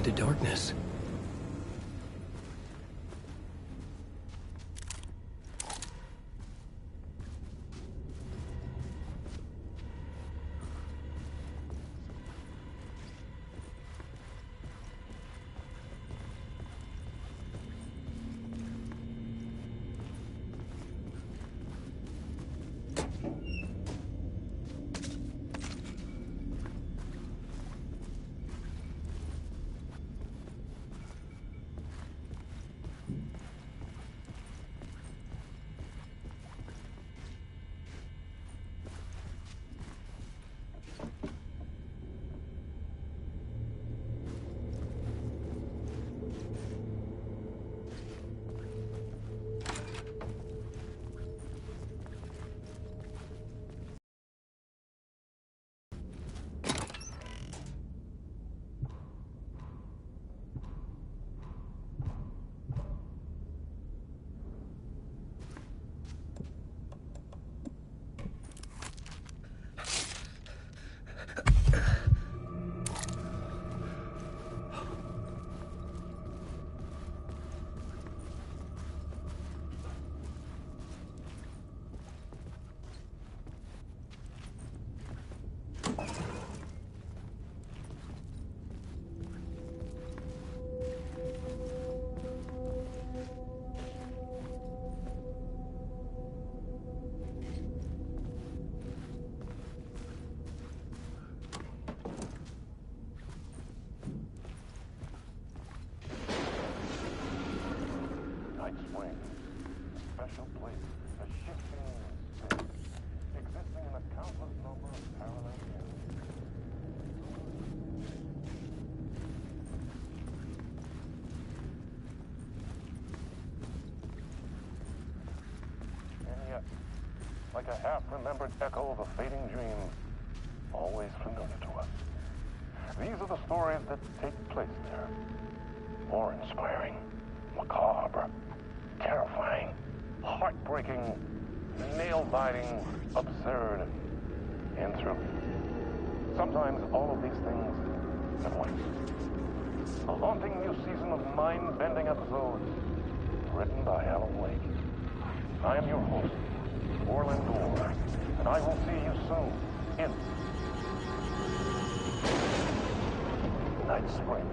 into darkness. Like a half-remembered echo of a fading dream, always familiar to us. These are the stories that take place there. Awe-inspiring, macabre, terrifying, heartbreaking, nail-biting, absurd, and thrilling. Sometimes all of these things at once. A haunting new season of mind-bending episodes, written by Alan Wake. I am your host, Orlando, and I will see you soon in Night Springs.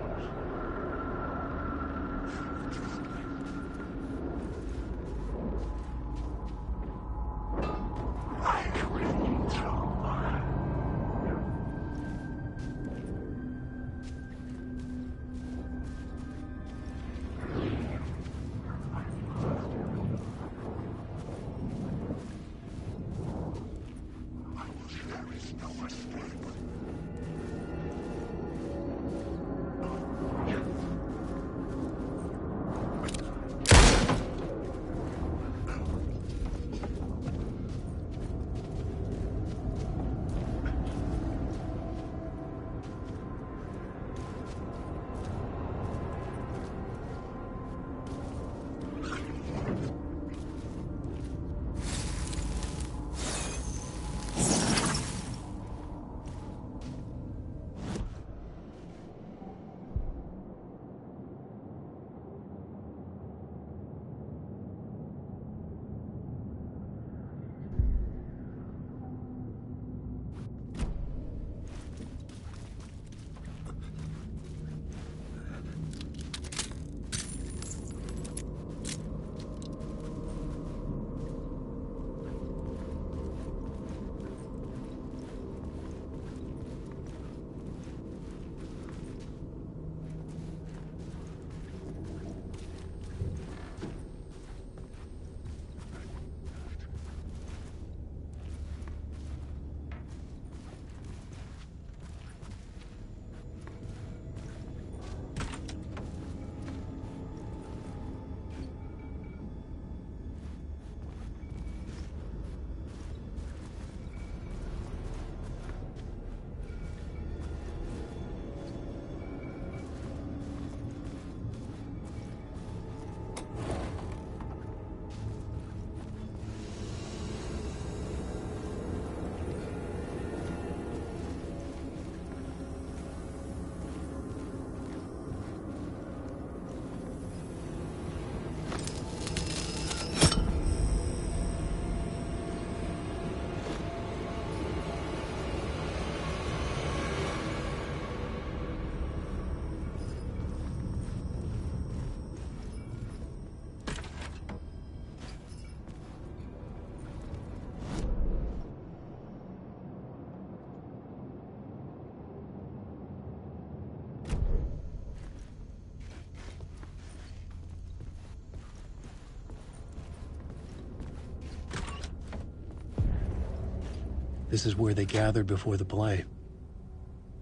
This is where they gathered before the play.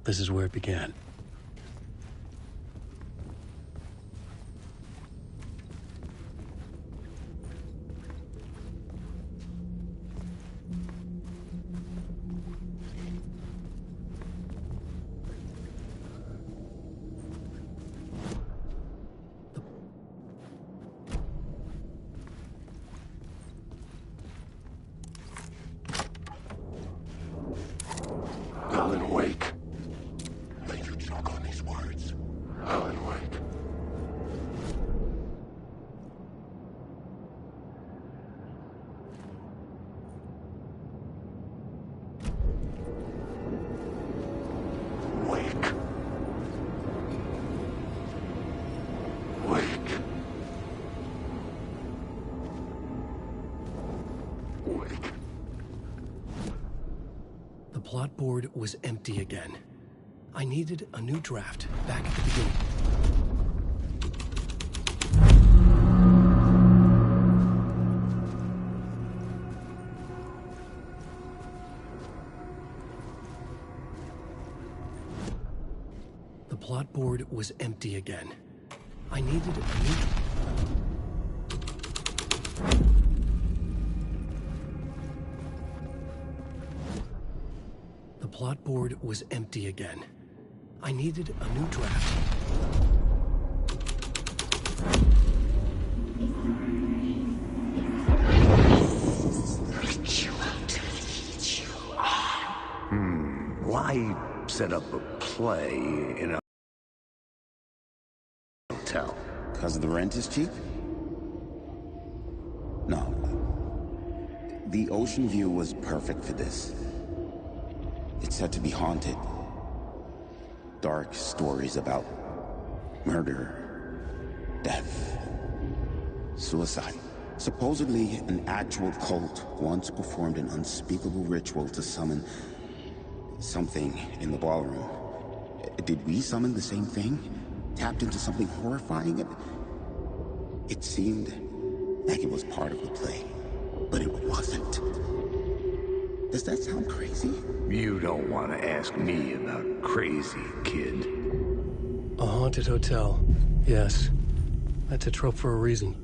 This is where it began. Alan Wake. Made you choke on these words. Alan Wake. Wake. Wake. Wake. The plot board was empty again. I needed a new draft back at the beginning. The plot board was empty again. I needed a new... The plot board was empty again. I needed a new draft. Why set up a play in a hotel? Because the rent is cheap? No. The ocean view was perfect for this. It's said to be haunted. Dark stories about murder, death, suicide. Supposedly, an actual cult once performed an unspeakable ritual to summon something in the ballroom. Did we summon the same thing? Tapped into something horrifying? It seemed like it was part of the play, but it wasn't. Does that sound crazy? You don't want to ask me about crazy, kid. A haunted hotel. Yes. That's a trope for a reason.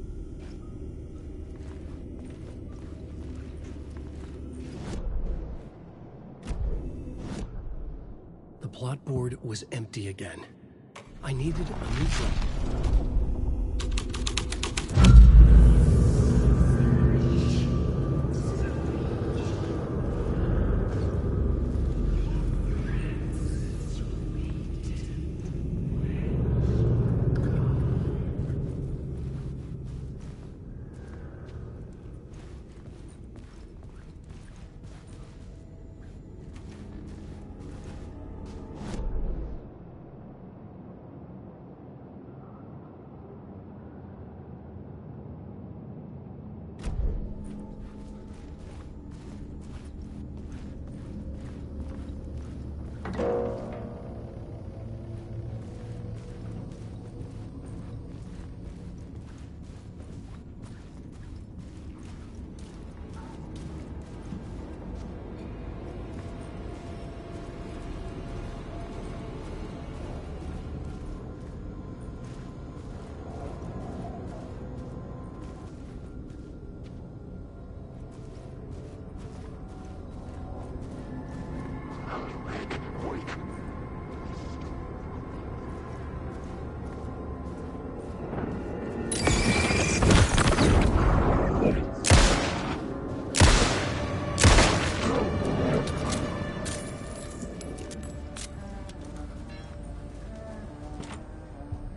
The plot board was empty again. I needed a new draft.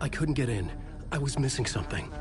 I couldn't get in. I was missing something.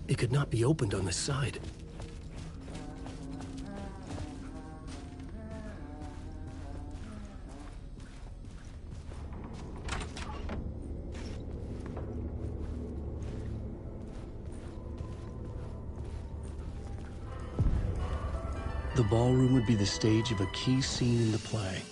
It could not be opened on the side. The ballroom would be the stage of a key scene in the play.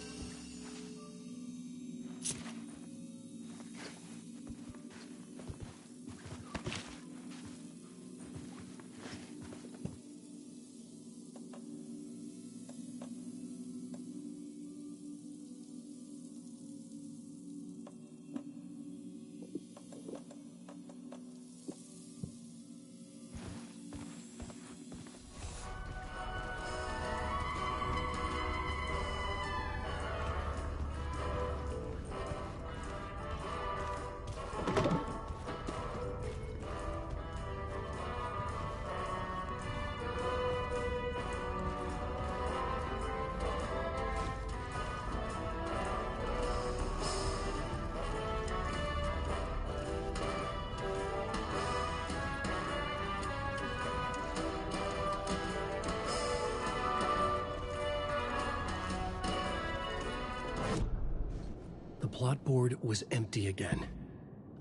The plot board was empty again.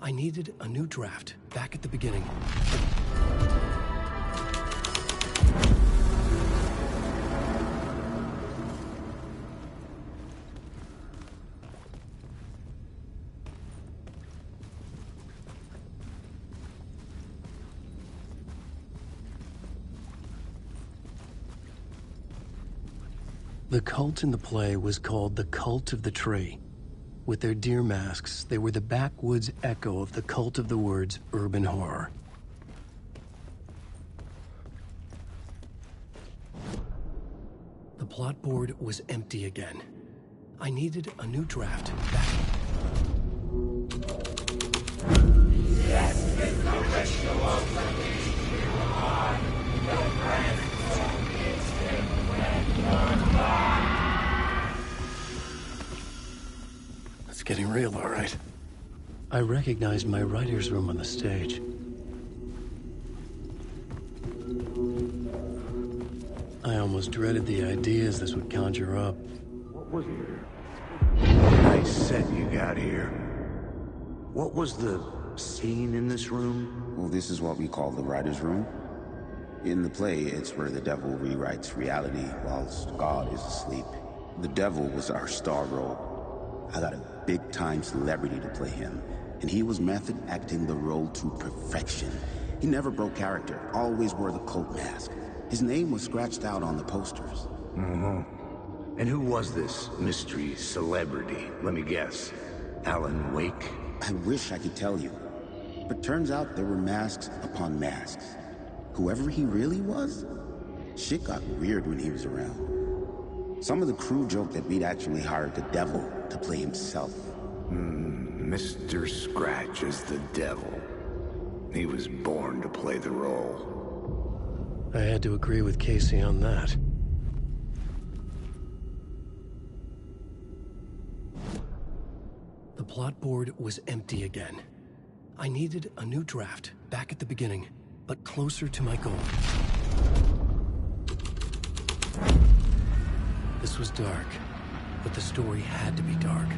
I needed a new draft back at the beginning. The cult in the play was called the Cult of the Tree. With their deer masks, they were the backwoods echo of the cult of the words urban horror. The plot board was empty again. I needed a new draft back. Yes, it's the ritual the present is him when you're gone. It's getting real, all right. I recognized my writer's room on the stage. I almost dreaded the ideas this would conjure up. What was it? Nice set you got here. What was the scene in this room? Well, this is what we call the writer's room. In the play, it's where the devil rewrites reality whilst God is asleep. The devil was our star role. I got a big-time celebrity to play him, and he was method acting the role to perfection. He never broke character, always wore the cult mask. His name was scratched out on the posters. And who was this mystery celebrity? Let me guess. Alan Wake? I wish I could tell you, but turns out there were masks upon masks. Whoever he really was, shit got weird when he was around. Some of the crew joked that we'd actually hired the devil to play himself. Mr. Scratch is the devil. He was born to play the role. I had to agree with Casey on that. The plot board was empty again. I needed a new draft back at the beginning, but closer to my goal. This was dark, but the story had to be dark.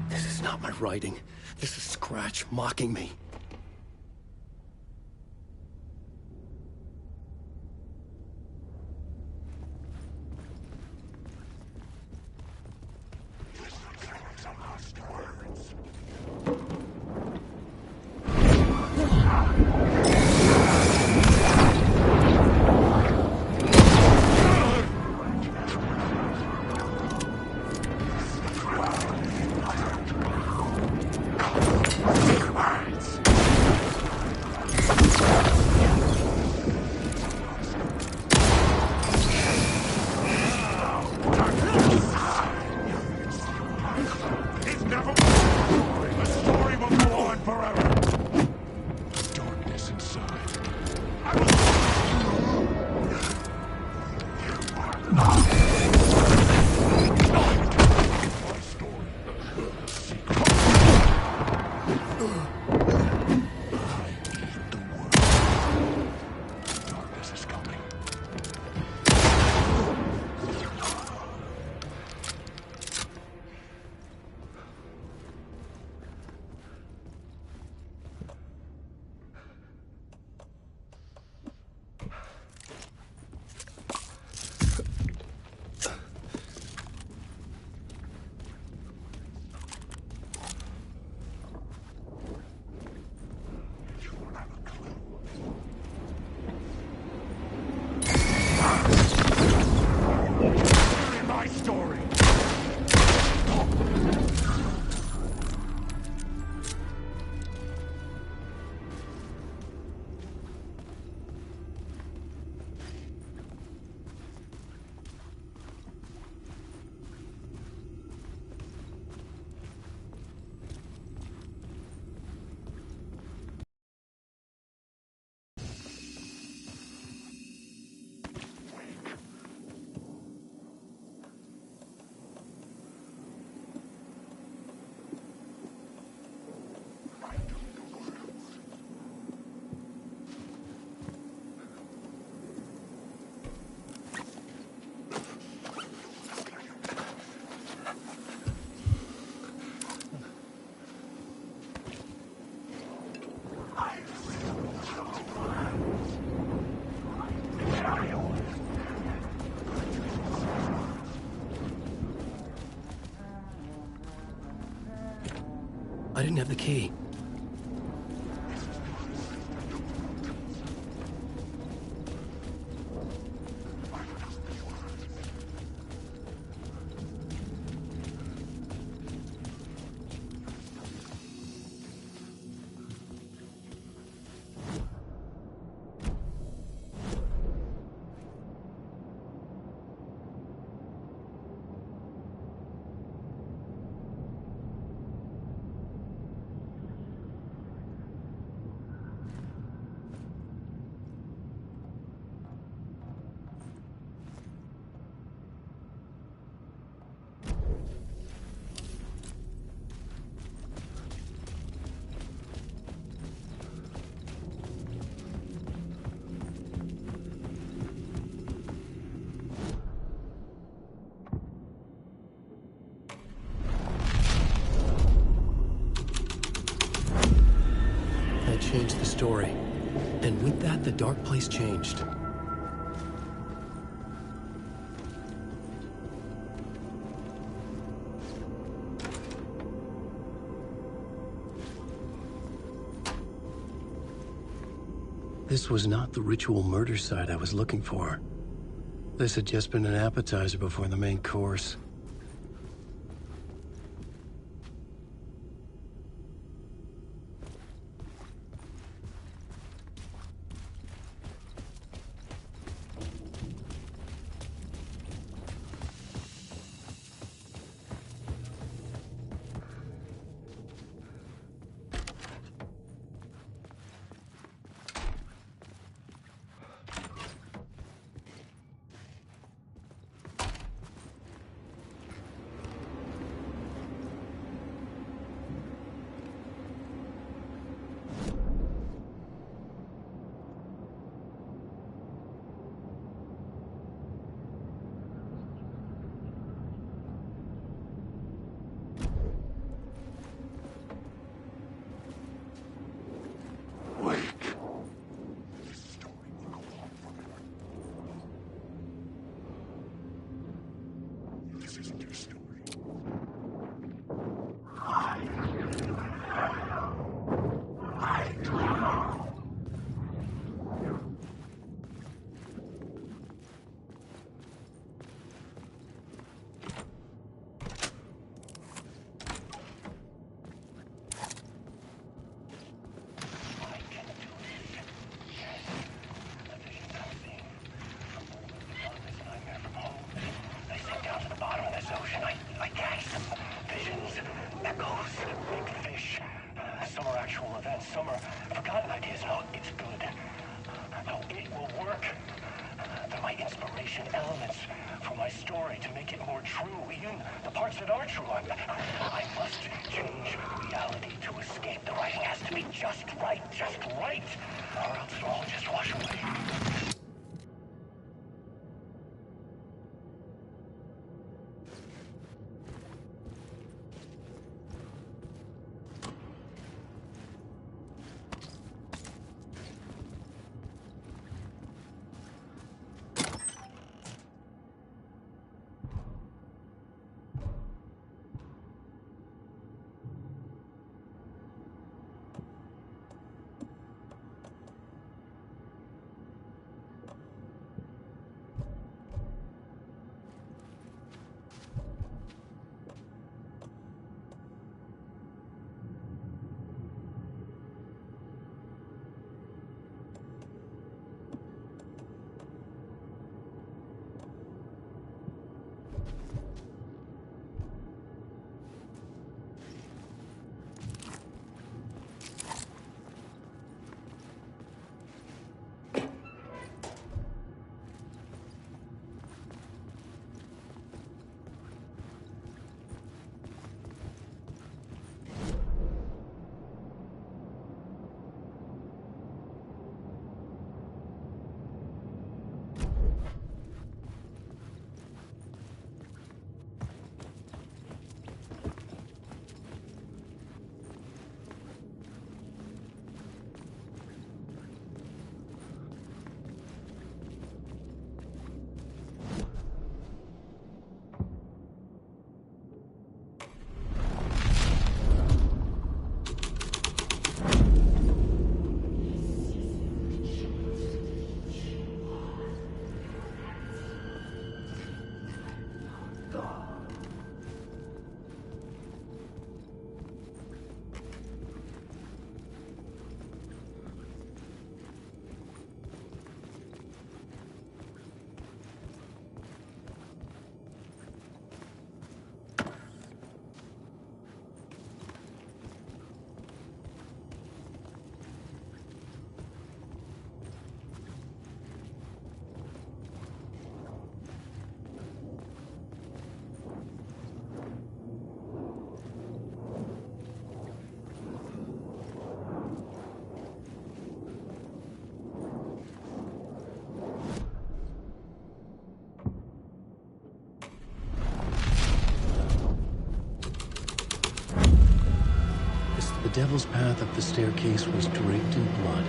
This is not my writing. This is Scratch mocking me. I didn't have the key. Changed the story. And with that, the dark place changed. This was not the ritual murder site I was looking for. This had just been an appetizer before the main course. The devil's path up the staircase was draped in blood.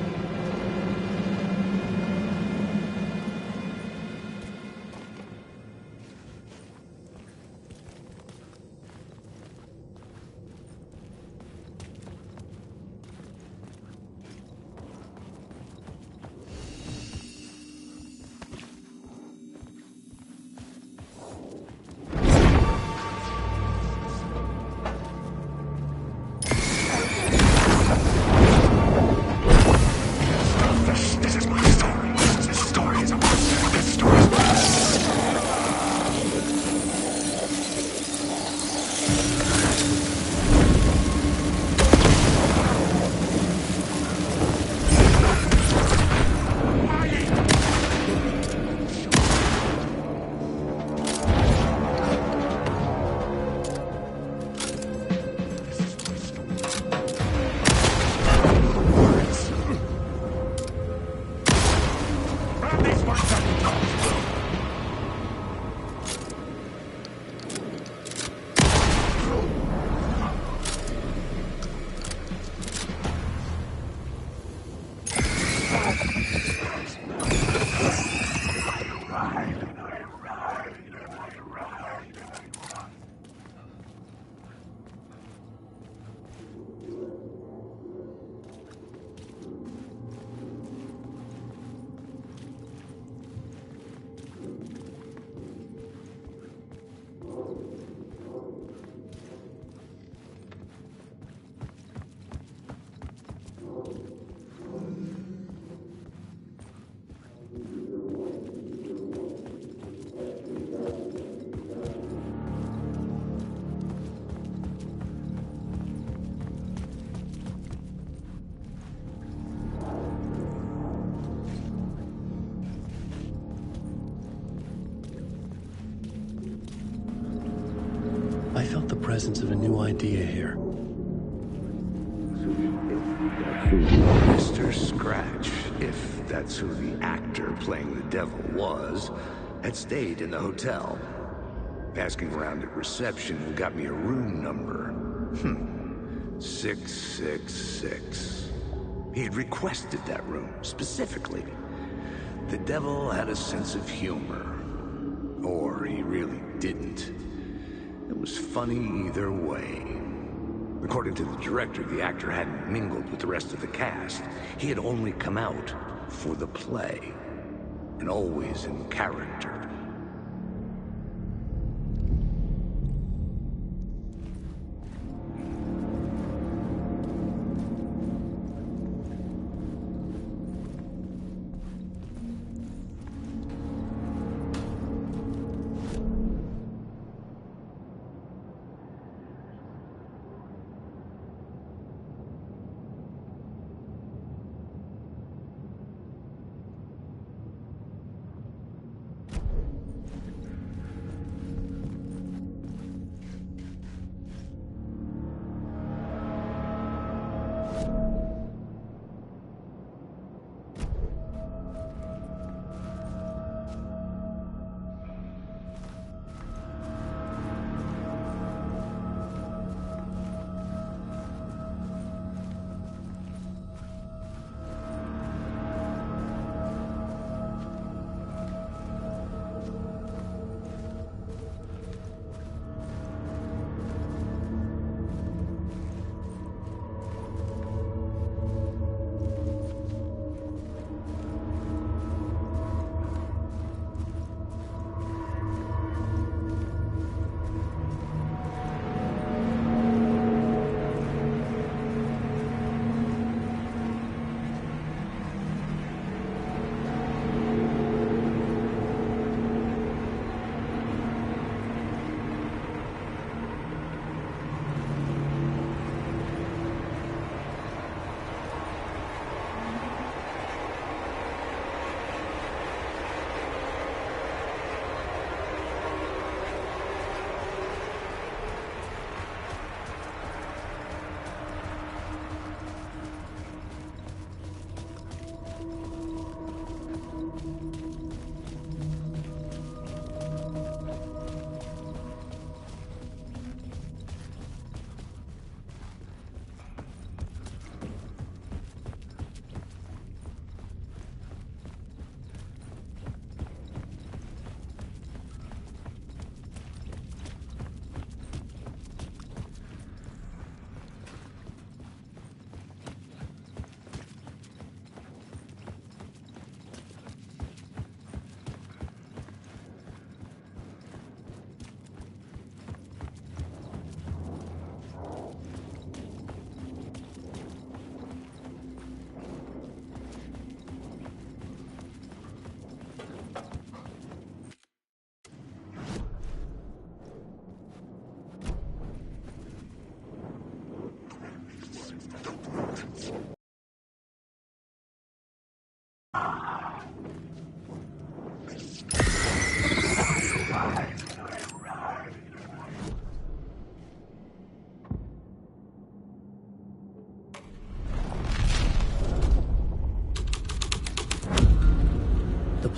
I felt the presence of a new idea here. Mr. Scratch, if that's who the actor playing the devil was, had stayed in the hotel. Asking around at reception got me a room number. 666. He had requested that room, specifically. The devil had a sense of humor. Or he really didn't. It was funny either way. According to the director, the actor hadn't mingled with the rest of the cast. He had only come out for the play, and always in character.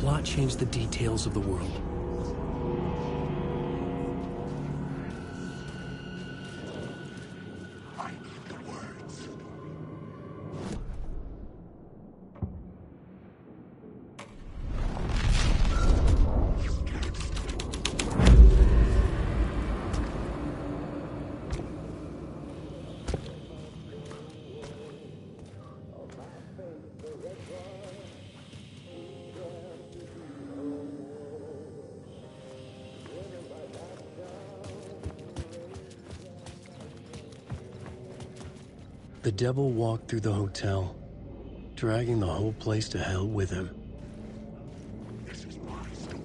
plot changed the details of the world. I need the words. The devil walked through the hotel, dragging the whole place to hell with him. This is my story.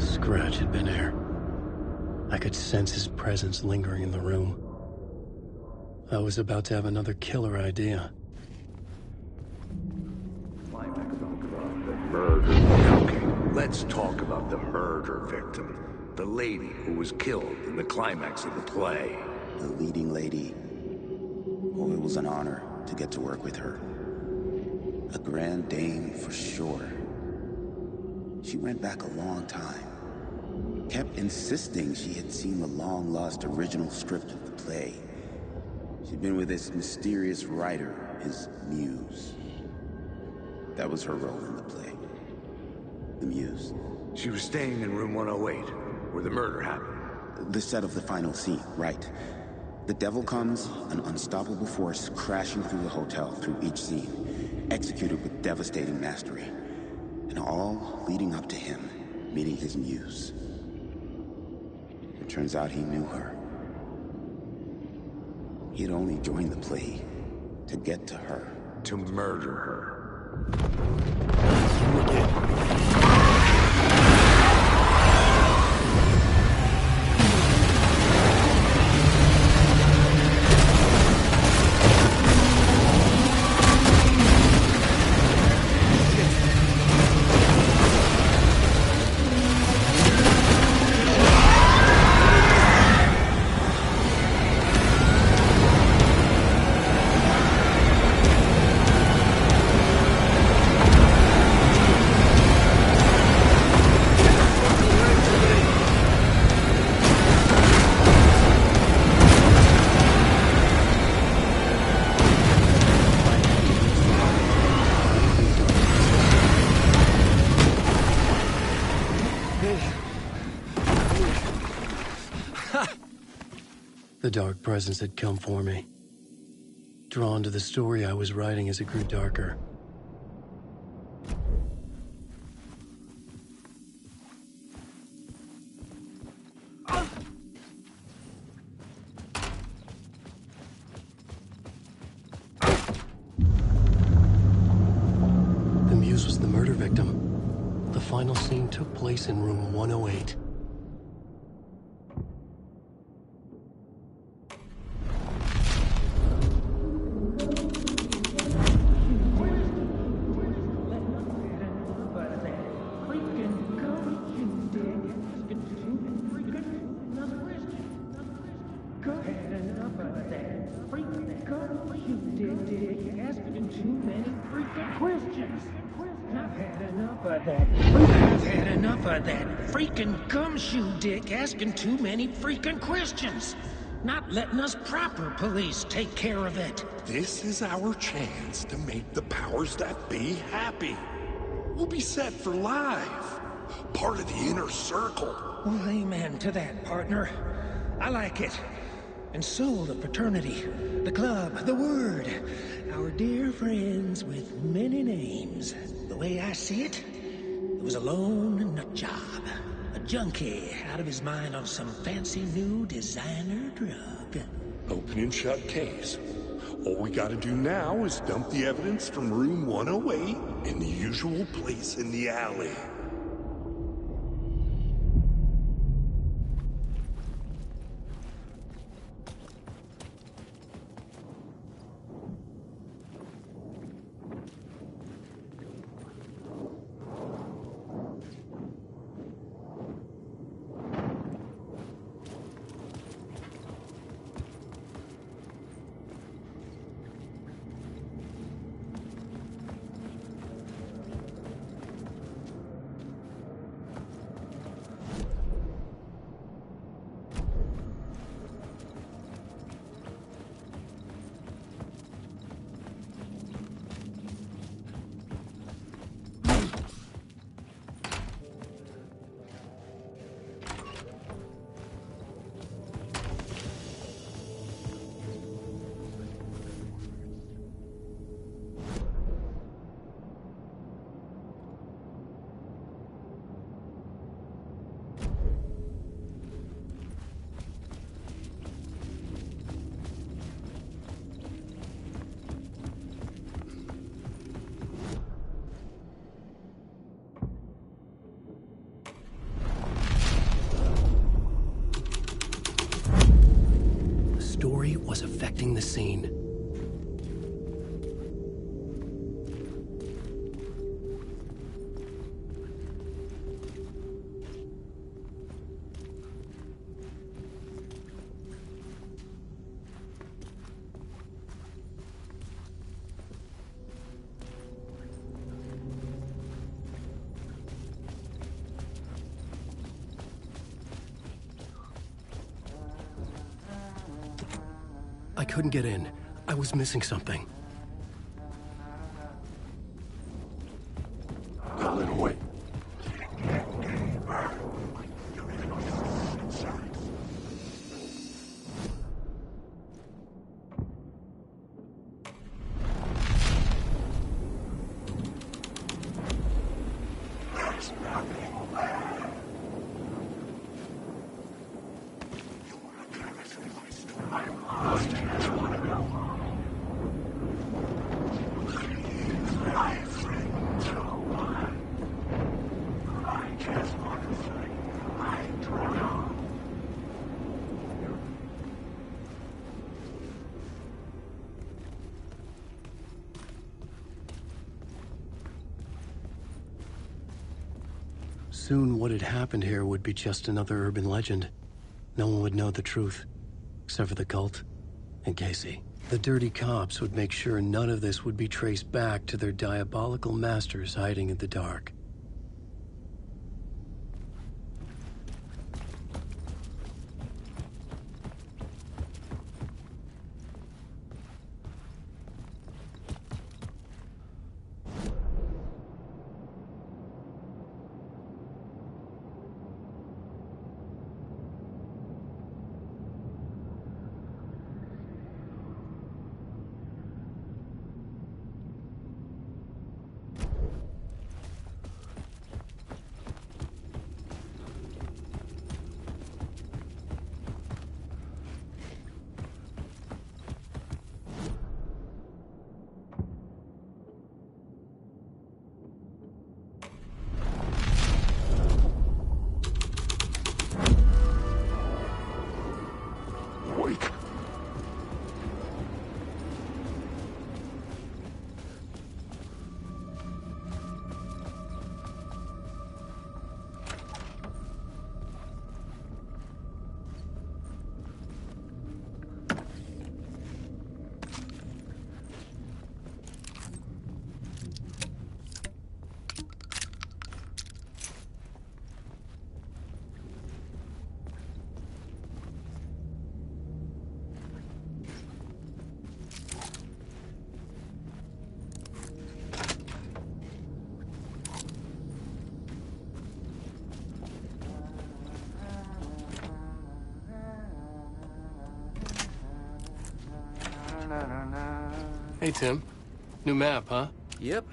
Scratch had been there. I could sense his presence lingering in the room. I was about to have another killer idea. Okay, let's talk about the murder victim. The lady who was killed in the climax of the play. The leading lady. Oh, it was an honor to get to work with her. A grand dame for sure. She went back a long time. Kept insisting she had seen the long-lost original script of the play. She'd been with this mysterious writer, his muse. That was her role in the play. The muse. She was staying in room 108, where the murder happened. The set of the final scene, right. The devil comes, an unstoppable force crashing through the hotel through each scene, executed with devastating mastery. And all leading up to him meeting his muse. It turns out he knew her. He had only joined the play to get to her. To murder her. The dark presence had come for me, drawn to the story I was writing as it grew darker. The muse was the murder victim. The final scene took place in room 108. I've had enough of that freaking gumshoe dick asking too many freaking questions. Not letting us proper police take care of it. This is our chance to make the powers that be happy. We'll be set for life. Part of the inner circle. Well, amen to that, partner. I like it. And so the fraternity, the club, the word. Our dear friends with many names. The way I see it, it was a lone nut job. A junkie out of his mind on some fancy new designer drug. Open and shut case. All we gotta do now is dump the evidence from room 108 in the usual place in the alley. Story was affecting the scene. I couldn't get in. I was missing something. A little way. Soon what had happened here would be just another urban legend. No one would know the truth, except for the cult and Casey. The dirty cops would make sure none of this would be traced back to their diabolical masters hiding in the dark. Hey, Tim. New map, huh? Yep.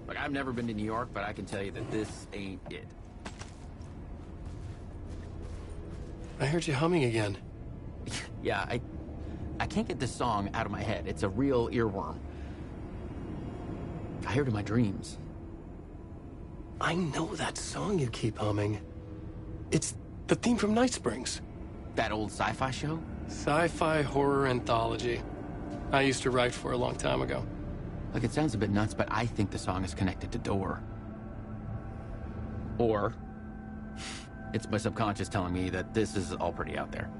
Look, I've never been to New York, but I can tell you that this ain't it. I heard you humming again. Yeah, I can't get this song out of my head. It's a real earworm. I hear it in my dreams. I know that song you keep humming. It's the theme from Night Springs. That old sci-fi show? Sci-fi horror anthology. I used to write for a long time ago. Look, it sounds a bit nuts, but I think the song is connected to Door. Or it's my subconscious telling me that this is all pretty out there.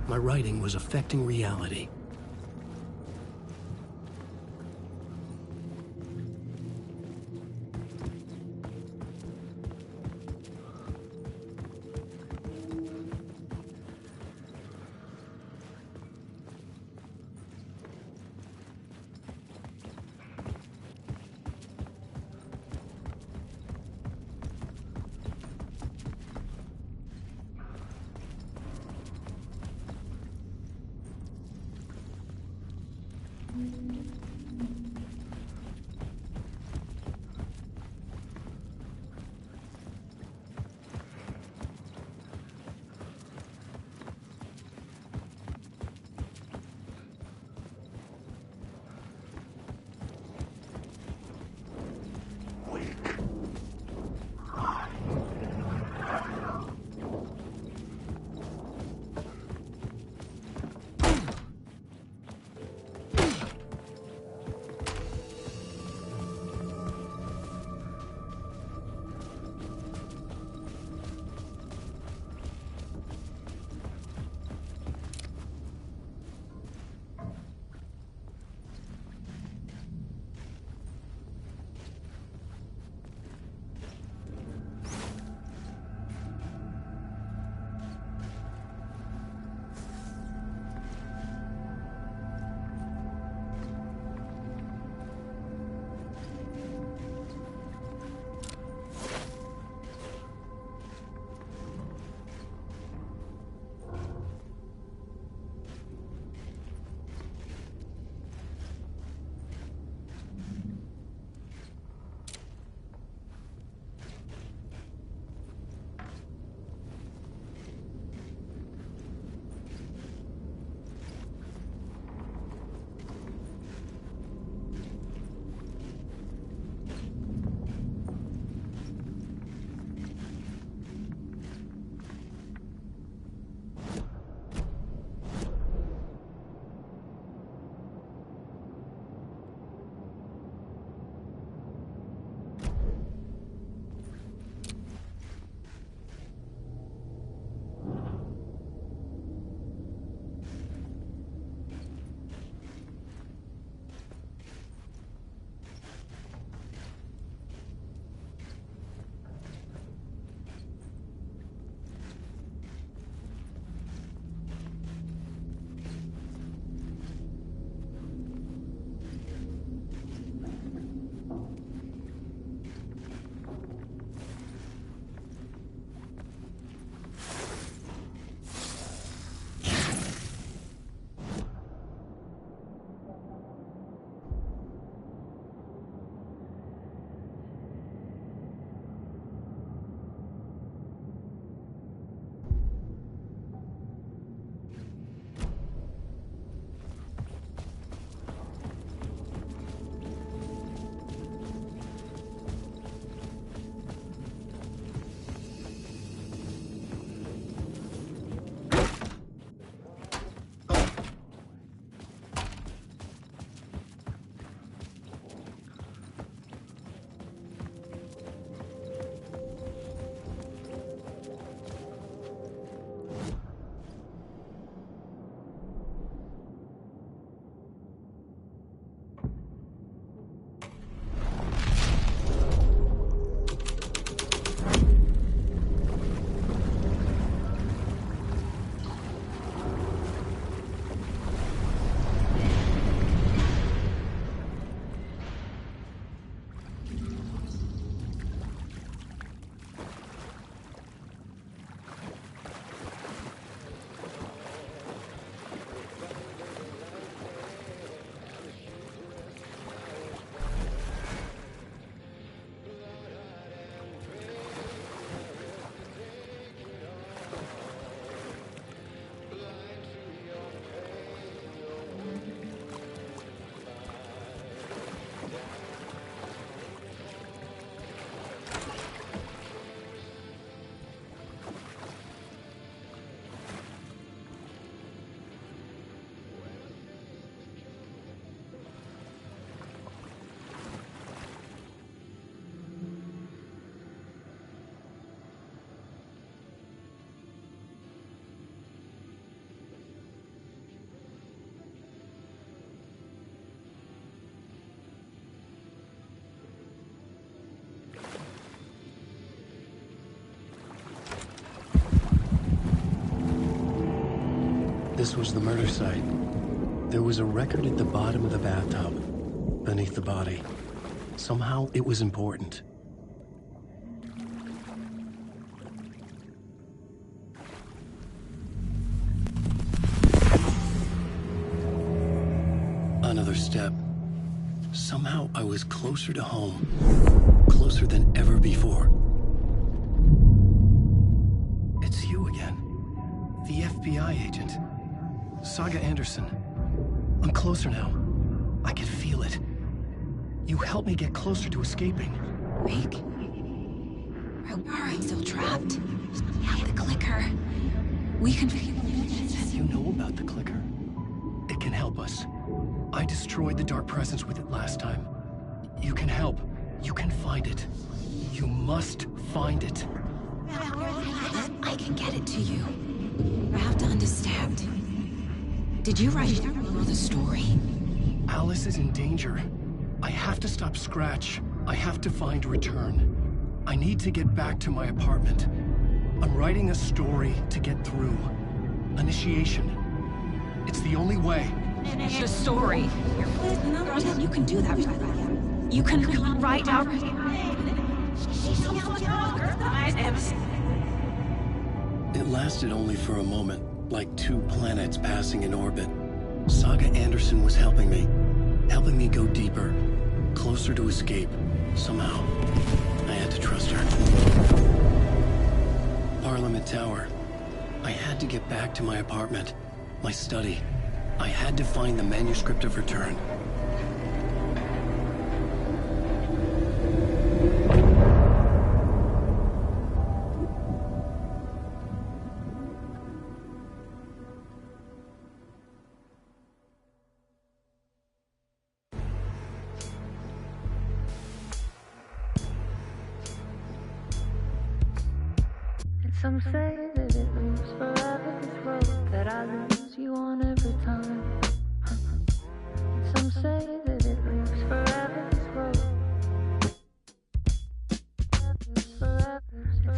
My writing was affecting reality. This was the murder site. There was a record at the bottom of the bathtub, beneath the body. Somehow, it was important. Another step. Somehow, I was closer to home. Closer than ever before. It's you again. The FBI agent. Saga Anderson. I'm closer now. I can feel it. You helped me get closer to escaping. Wake? Are you still trapped? Have the clicker. We can figure this. You know about the clicker. It can help us. I destroyed the dark presence with it last time. You can help. You can find it. You must find it. I can get it to you. I have to understand. Did you write the story? Alice is in danger. I have to stop Scratch. I have to find Return. I need to get back to my apartment. I'm writing a story to get through. Initiation. It's the only way. The story. You can do that. You can write out. It lasted only for a moment, like two planets passing in orbit. Saga Anderson was helping me go deeper, closer to escape. Somehow, I had to trust her. Parliament Tower. I had to get back to my apartment, my study. I had to find the manuscript of Return. Some say that it moves forever, this road that I lose you on every time. Some say that it moves forever, this road.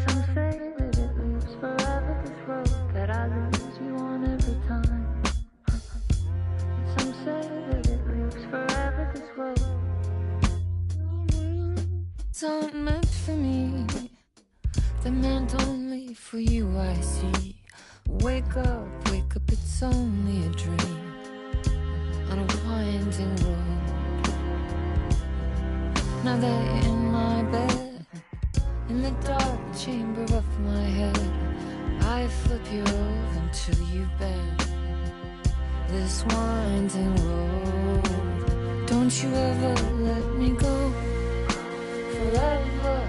Some say that it moves forever, this road that I lose you on every time. Some say that it moves forever, this road. It's not meant for me. The meant only for you, I see. Wake up, it's only a dream on a winding road. Now that you're in my bed, in the dark chamber of my head, I flip you over until you bend this winding road. Don't you ever let me go. Forever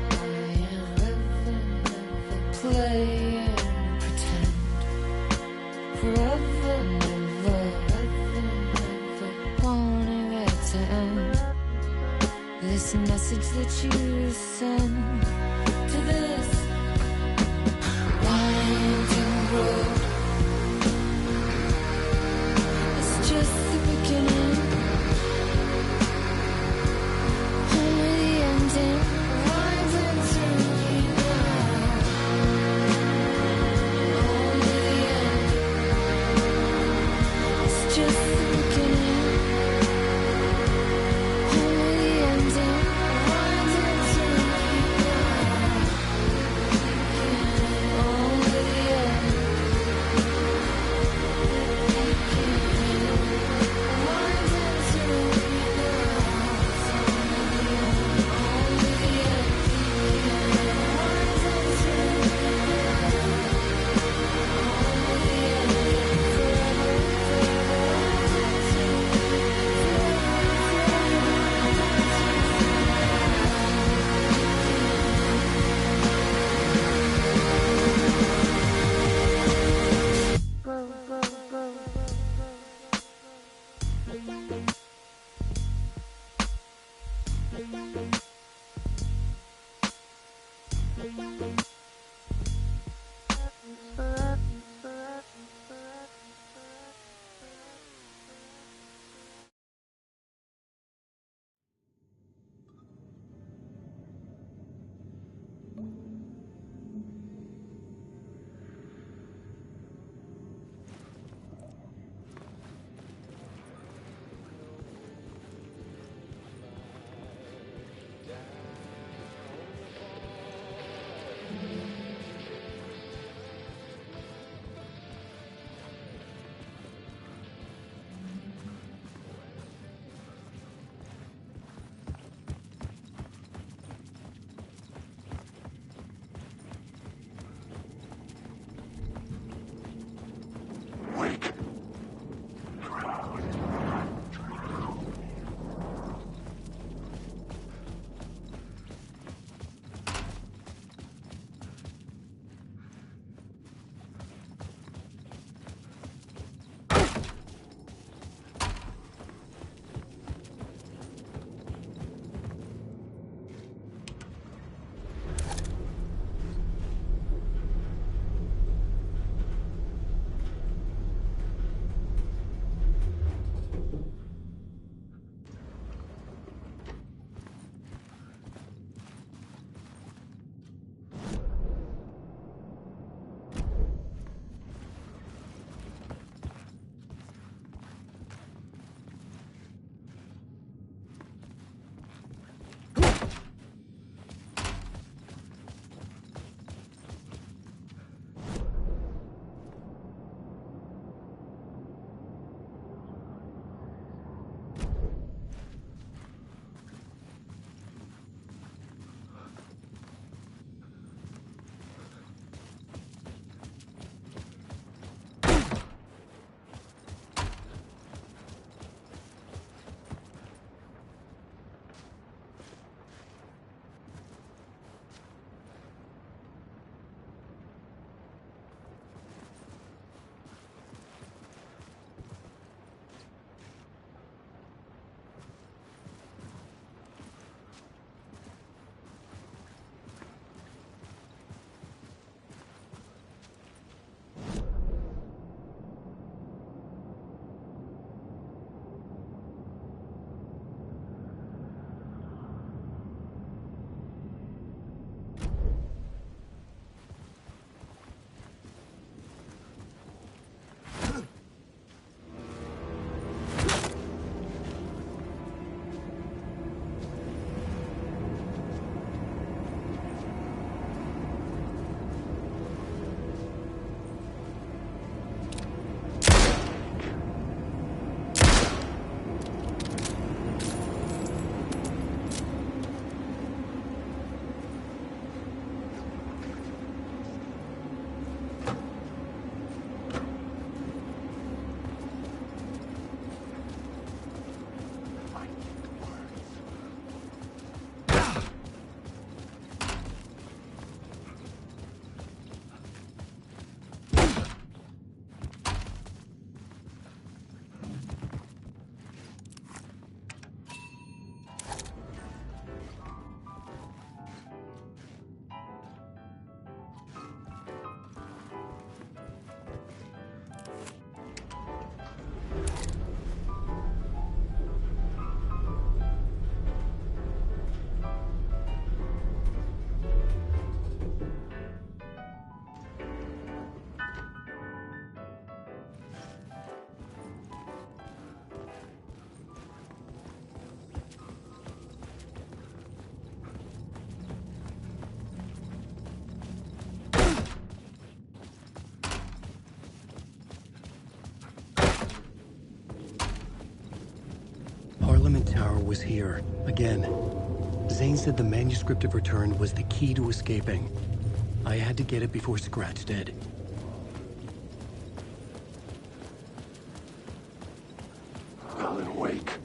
play and pretend. Forever, never wanting it to end. This message that you send to this winding road, it's just the beginning. Only the ending. tower was here, again. Zane said the manuscript of return was the key to escaping. I had to get it before Scratch did. Alan Wake.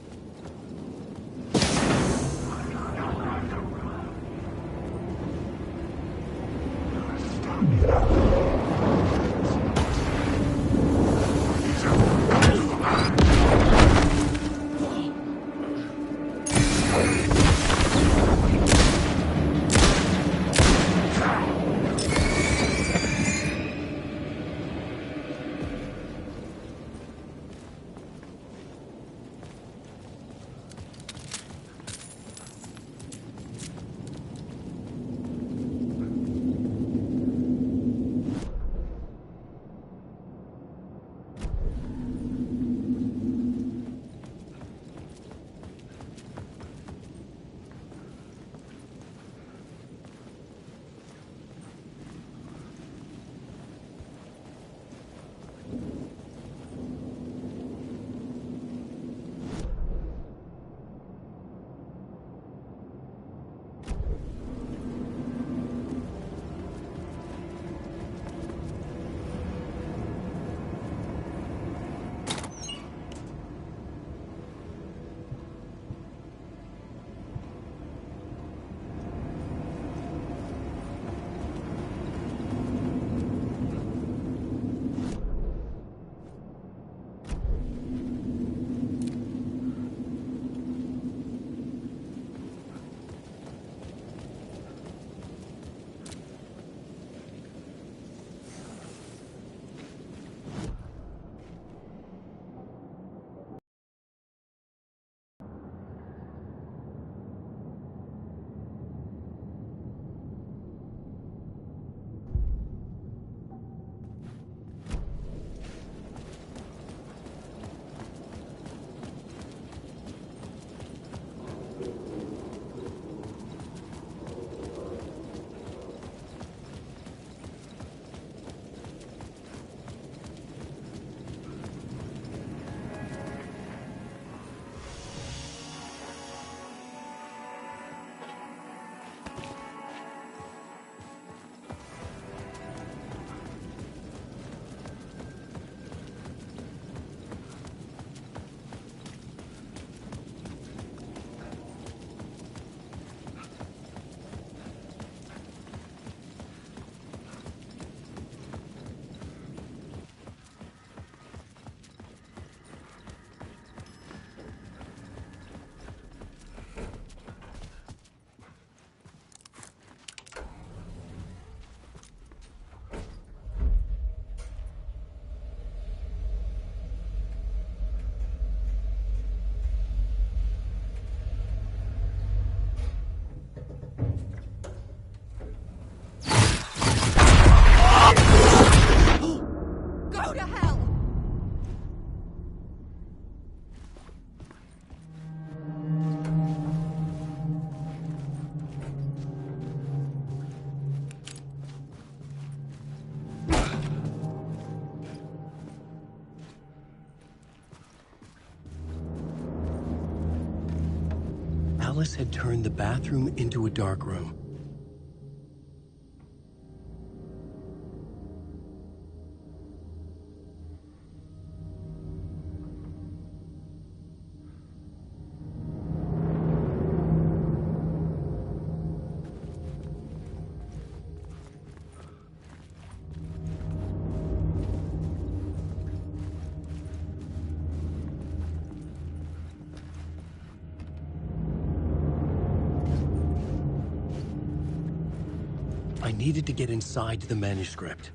Alice had turned the bathroom into a dark room. I needed to get inside the manuscript.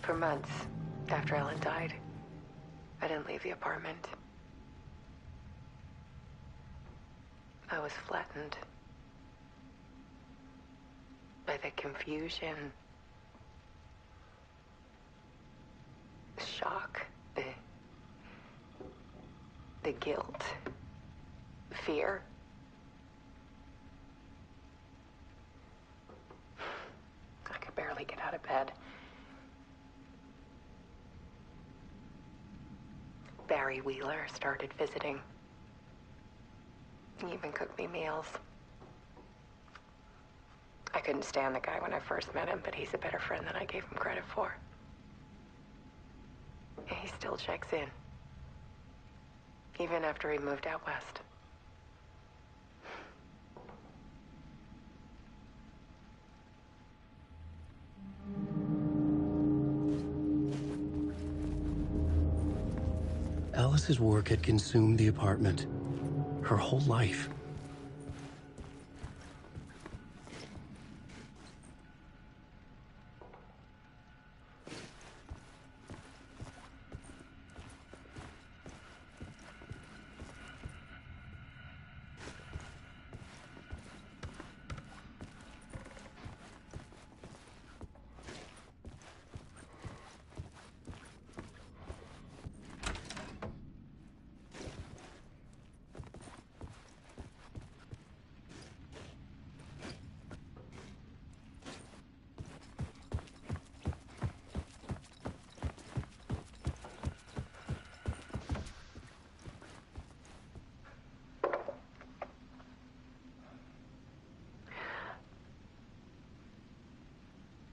For months after Ellen died, I didn't leave the apartment. I was flattened by the confusion, the shock, the guilt, the fear. I could barely get out of bed. Barry Wheeler started visiting. He even cooked me meals. I couldn't stand the guy when I first met him, but he's a better friend than I gave him credit for. And he still checks in, even after he moved out west. Alice's work had consumed the apartment. Her whole life.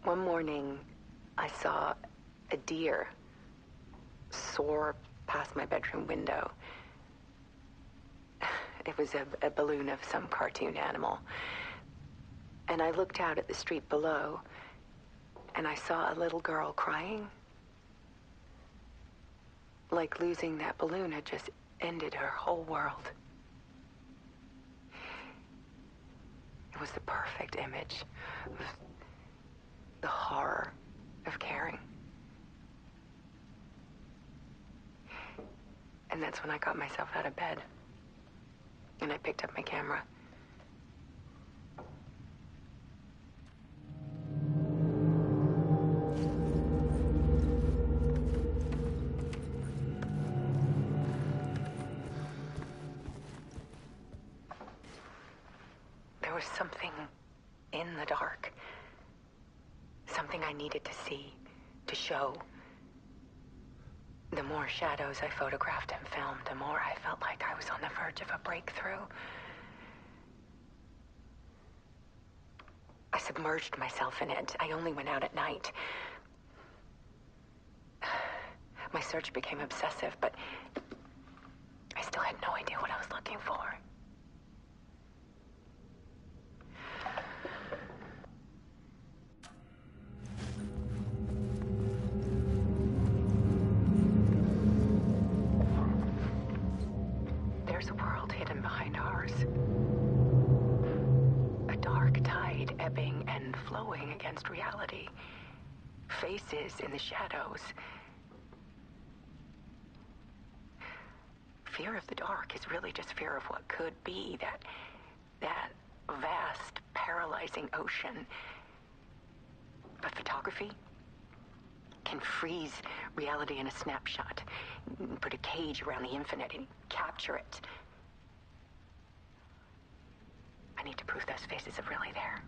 One morning, I saw a deer soar past my bedroom window. It was a balloon of some cartoon animal. And I looked out at the street below, and I saw a little girl crying. Like losing that balloon had just ended her whole world. It was the perfect image of the horror of caring. And that's when I got myself out of bed. And I picked up my camera. There was something in the dark. Something I needed to see, to show. The more shadows I photographed and filmed, the more I felt like I was on the verge of a breakthrough. I submerged myself in it. I only went out at night. My search became obsessive, but I still had no idea what I was looking for. There's a world hidden behind ours. A dark tide ebbing and flowing against reality. Faces in the shadows. Fear of the dark is really just fear of what could be, that vast, paralyzing ocean. But photography can freeze reality in a snapshot, put a cage around the infinite and capture it. I need to prove those faces are really there.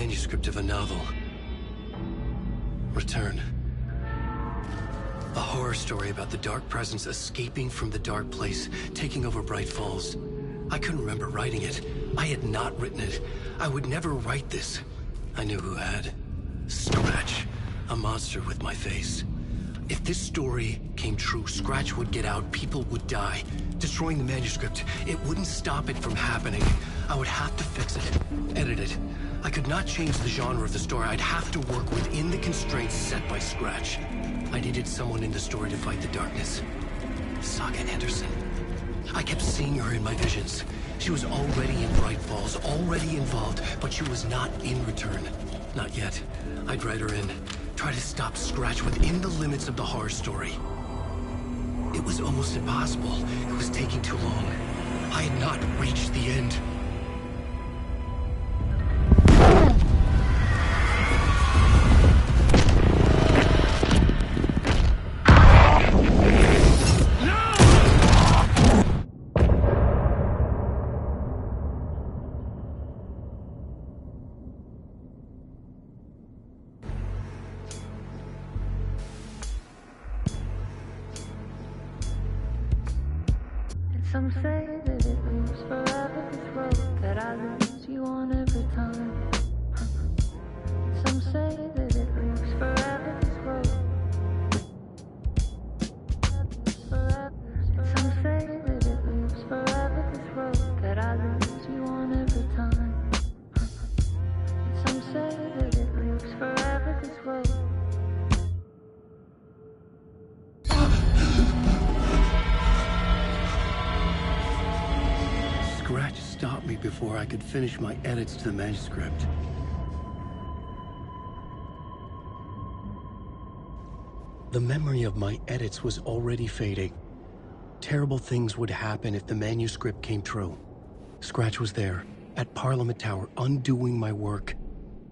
manuscript of a novel. Return. A horror story about the dark presence escaping from the dark place, taking over Bright Falls. I couldn't remember writing it. I had not written it. I would never write this. I knew who had. Scratch. A monster with my face. If this story came true, Scratch would get out, people would die. Destroying the manuscript, it wouldn't stop it from happening. I would have to fix it, edit it. I could not change the genre of the story. I'd have to work within the constraints set by Scratch. I needed someone in the story to fight the darkness. Saga Anderson. I kept seeing her in my visions. She was already in Bright Falls, already involved, but she was not in Return. Not yet. I'd write her in. Try to stop Scratch within the limits of the horror story. It was almost impossible. It was taking too long. I had not reached the end. Some say that it moves forever, this road that I lose you on every time. Some say that it moves forever, this road. Some say that it moves forever, this road that I lose you on every time. Some say that it moves forever, this road. Scratch stopped me before I could finish my edits to the manuscript. The memory of my edits was already fading. Terrible things would happen if the manuscript came true. Scratch was there, at Parliament Tower, undoing my work.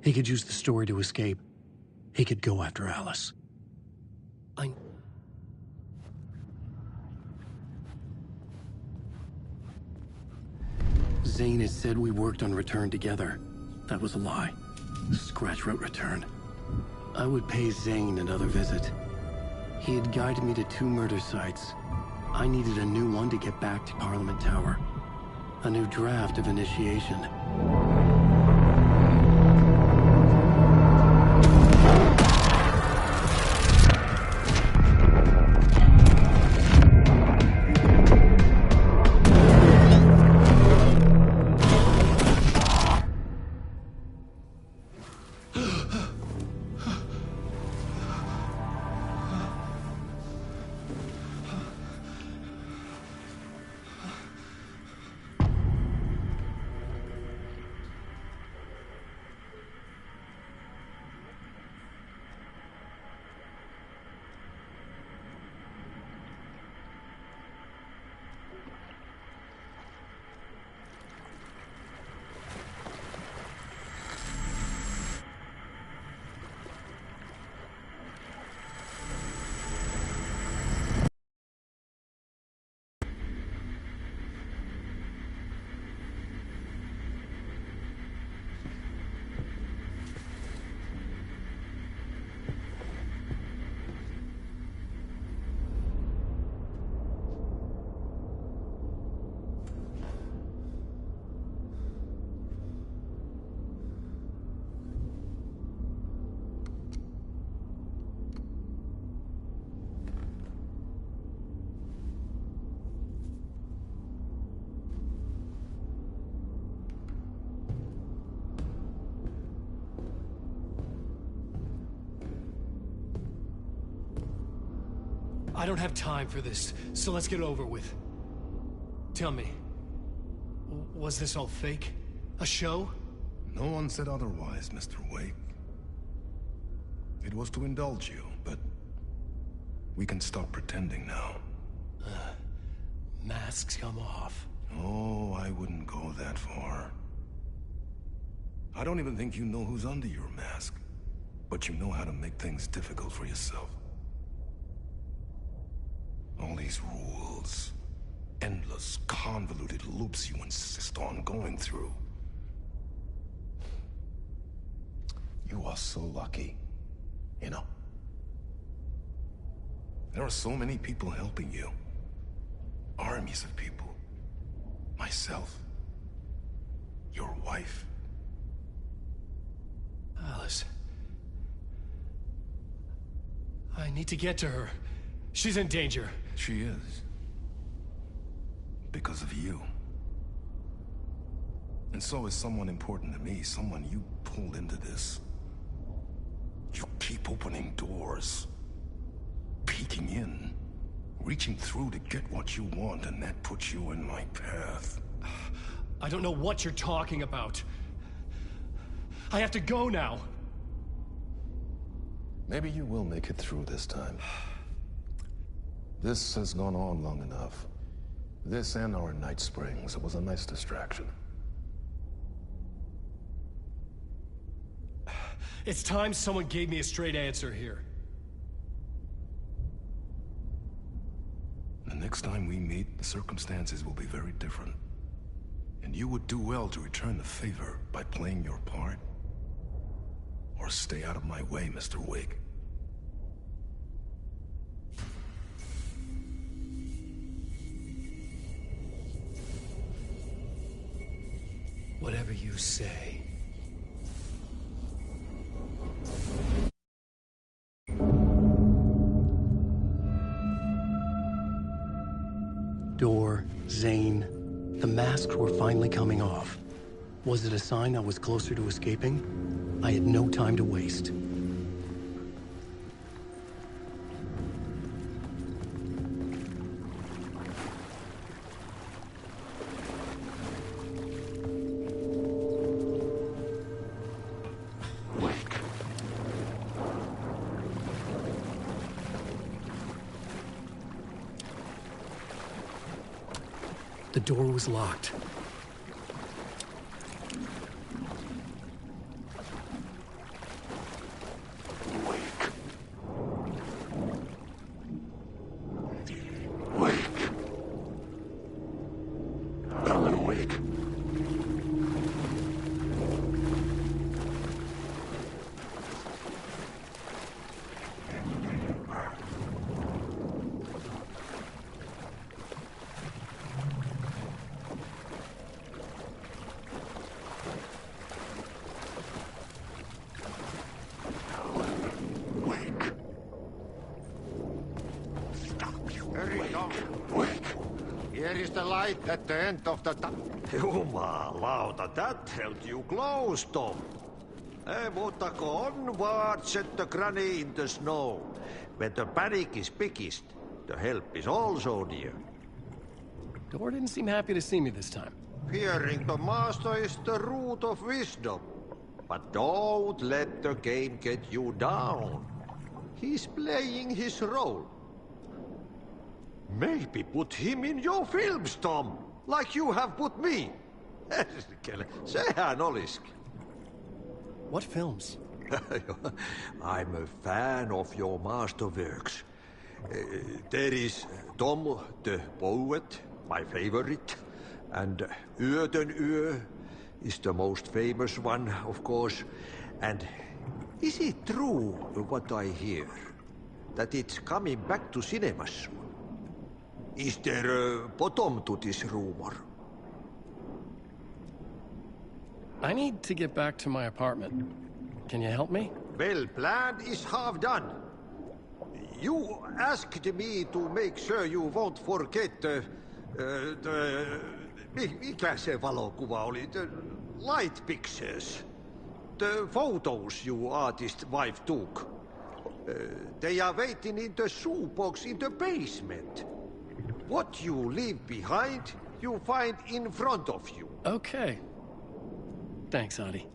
He could use the story to escape. He could go after Alice. Zane had said we worked on Return together. That was a lie. Scratch wrote Return. I would pay Zane another visit. He had guided me to 2 murder sites. I needed a new one to get back to Parliament Tower. A new draft of initiation. I don't have time for this, so let's get it over with. Tell me, was this all fake? A show? No one said otherwise, Mr. Wake. It was to indulge you, but we can stop pretending now. Masks come off. Oh, I wouldn't go that far. I don't even think you know who's under your mask, but you know how to make things difficult for yourself. All these rules, endless, convoluted loops you insist on going through. You are so lucky. You know? There are so many people helping you. Armies of people. Myself. Your wife. Alice. I need to get to her. She's in danger. She is. Because of you. And so is someone important to me, someone you pulled into this. You keep opening doors. Peeking in. Reaching through to get what you want, and that puts you in my path. I don't know what you're talking about. I have to go now. Maybe you will make it through this time. This has gone on long enough. This and our night springs. It was a nice distraction. It's time someone gave me a straight answer here. The next time we meet, the circumstances will be very different. And you would do well to return the favor by playing your part. Or stay out of my way, Mr. Wake. Whatever you say. Door, Zane, the masks were finally coming off. Was it a sign I was closer to escaping? I had no time to waste. The door was locked. Here is the light at the end of the Jumalauta, that held you close, Tom. Mutta go onward, set the granny in the snow. When the panic is biggest, the help is also near. Door didn't seem happy to see me this time. Fearing the master is the root of wisdom. But don't let the game get you down. He's playing his role. Maybe put him in your films, Tom, like you have put me. Sehän olisikin. What films? I'm a fan of your masterworks. There is Tom the Poet, my favorite, and Yöden Yö is the most famous one, of course. And is it true what I hear, that it's coming back to cinemas soon? Is there a bottom to this rumor? I need to get back to my apartment. Can you help me? Well, plan is half done. You asked me to make sure you won't forget mikä se valokuva oli? The light pictures. The photos your artist wife took. They are waiting in the shoebox in the basement. What you leave behind, you find in front of you. Okay. Thanks, Adi.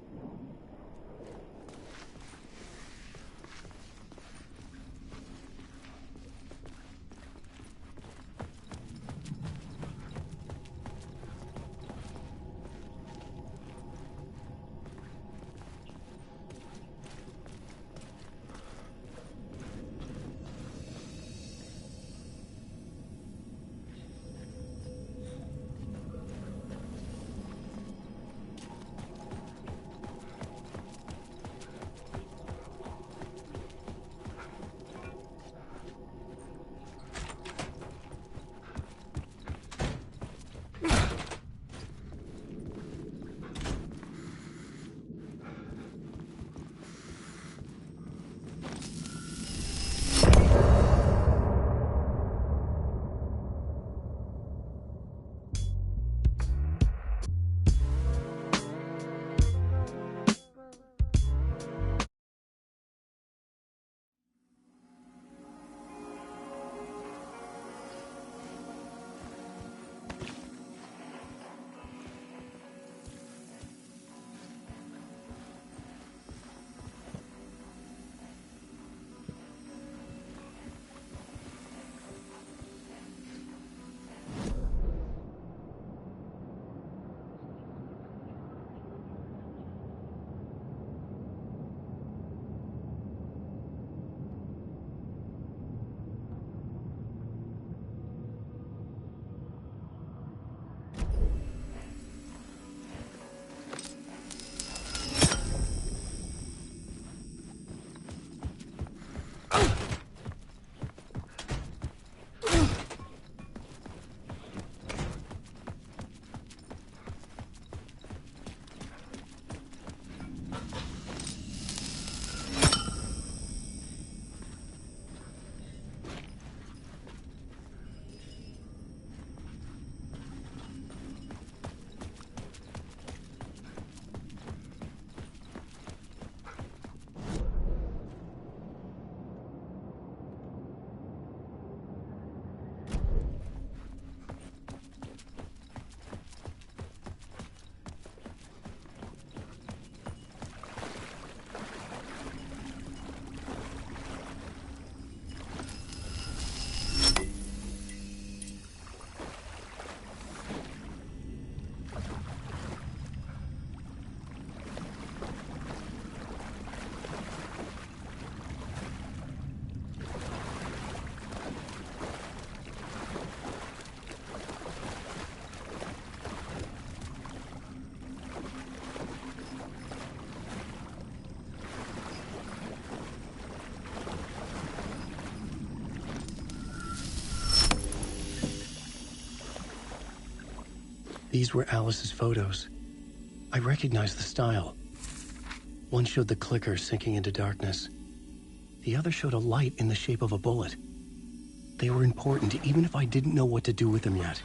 These were Alice's photos. I recognized the style. One showed the clicker sinking into darkness. The other showed a light in the shape of a bullet. They were important, even if I didn't know what to do with them yet.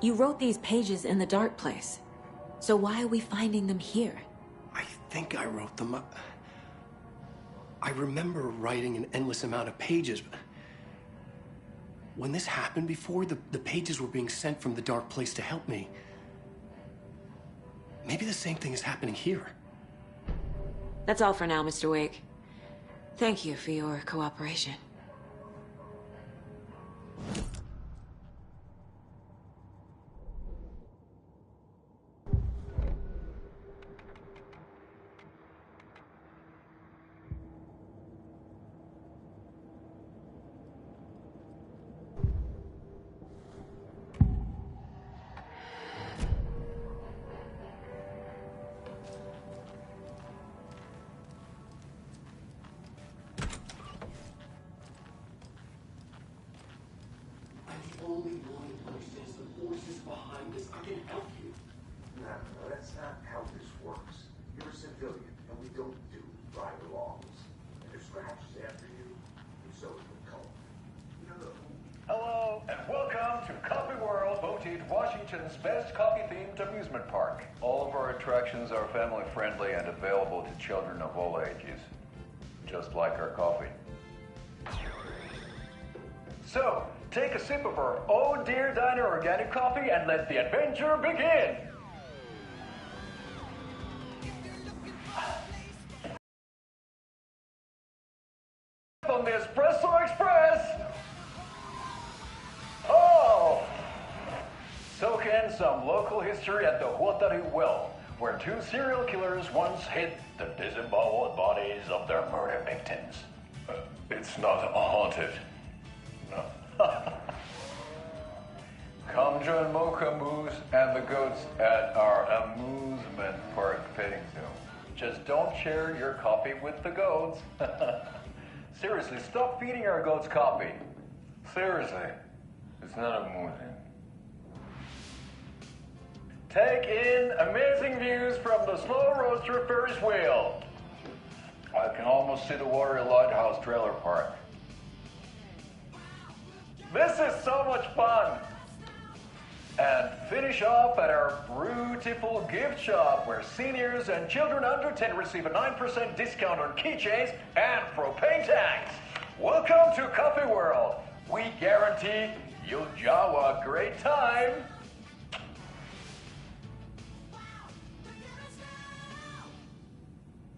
You wrote these pages in the dark place. So why are we finding them here? I think I wrote them up. I remember writing an endless amount of pages, but when this happened before, the pages were being sent from the dark place to help me. Maybe the same thing is happening here. That's all for now, Mr. Wake. Thank you for your cooperation. Washington's best coffee-themed amusement park. All of our attractions are family-friendly and available to children of all ages. Just like our coffee. So, take a sip of our Oh Dear Diner organic coffee and let the adventure begin! On the Espresso Express! Oh! Soak in some local history at the Huatari Well, where two serial killers once hid the disemboweled bodies of their murder victims. It's not haunted. No. Come join Mocha Moose and the goats at our amusement park petting zoo. Just don't share your coffee with the goats. Seriously, stop feeding our goats coffee. Seriously, it's not amusing. Take in amazing views from the Slow Roaster Ferris wheel. I can almost see the Water Lighthouse trailer park. This is so much fun! And finish off at our beautiful gift shop where seniors and children under 10 receive a 9% discount on keychains and propane tanks. Welcome to Coffee World. We guarantee you'll jaw a great time.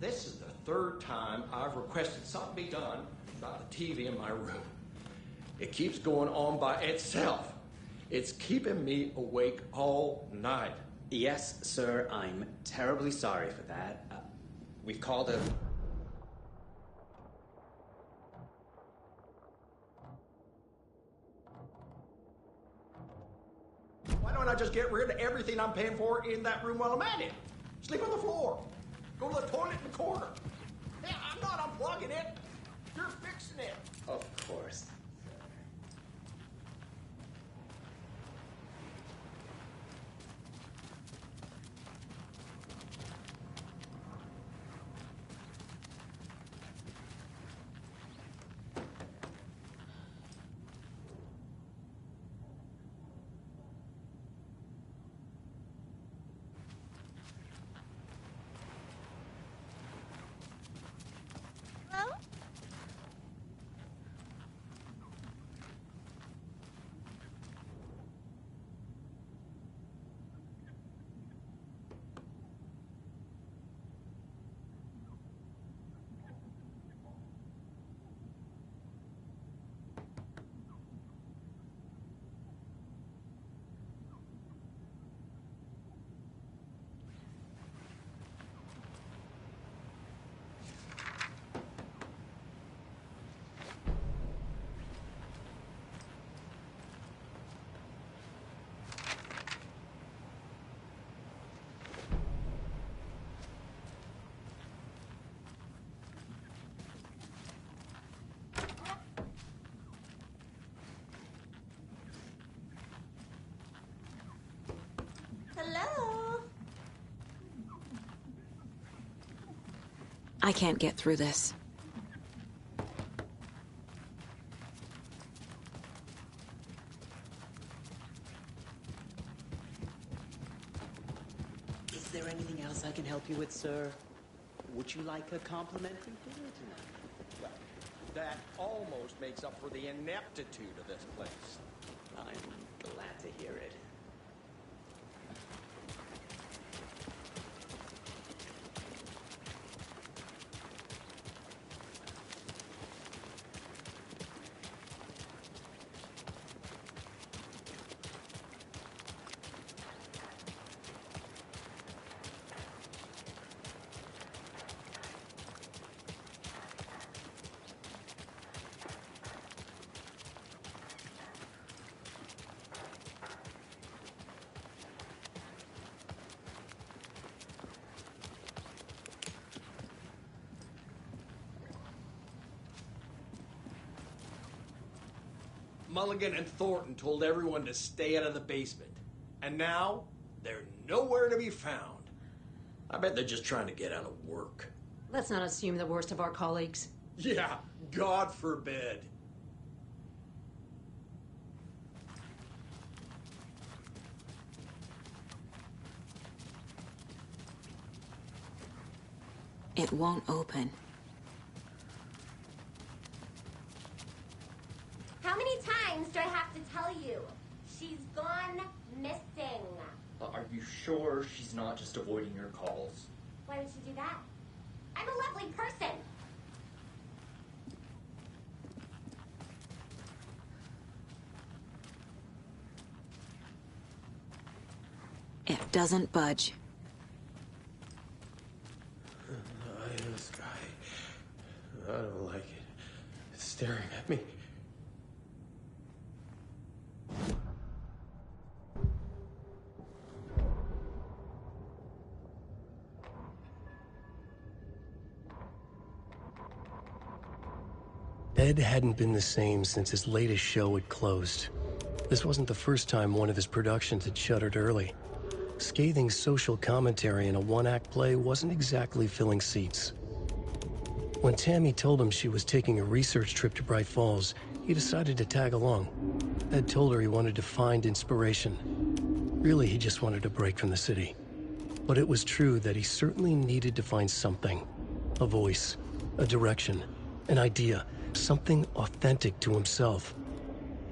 This is the third time I've requested something be done about the TV in my room. It keeps going on by itself. It's keeping me awake all night. Yes, sir, I'm terribly sorry for that. We've called a... Why don't I just get rid of everything I'm paying for in that room while I'm at it? Sleep on the floor. Go to the toilet in the corner. Hey, I'm not unplugging it. You're fixing it. Of course. Hello? I can't get through this. Is there anything else I can help you with, sir? Would you like a complimentary dinner tonight? Well, that almost makes up for the ineptitude of this place. I'm glad to hear it. Mulligan and Thornton told everyone to stay out of the basement. And now, they're nowhere to be found. I bet they're just trying to get out of work. Let's not assume the worst of our colleagues. Yeah, God forbid. It won't open. How many times sure she's not just avoiding your calls? Why would she do that? I'm a lovely person. It doesn't budge. Eye in the sky. I don't like it. It's staring at me. Ed hadn't been the same since his latest show had closed. This wasn't the first time one of his productions had shuttered early. Scathing social commentary in a one-act play wasn't exactly filling seats. When Tammy told him she was taking a research trip to Bright Falls, he decided to tag along. Ed told her he wanted to find inspiration. Really, he just wanted a break from the city. But it was true that he certainly needed to find something. A voice, a direction, an idea, something authentic to himself.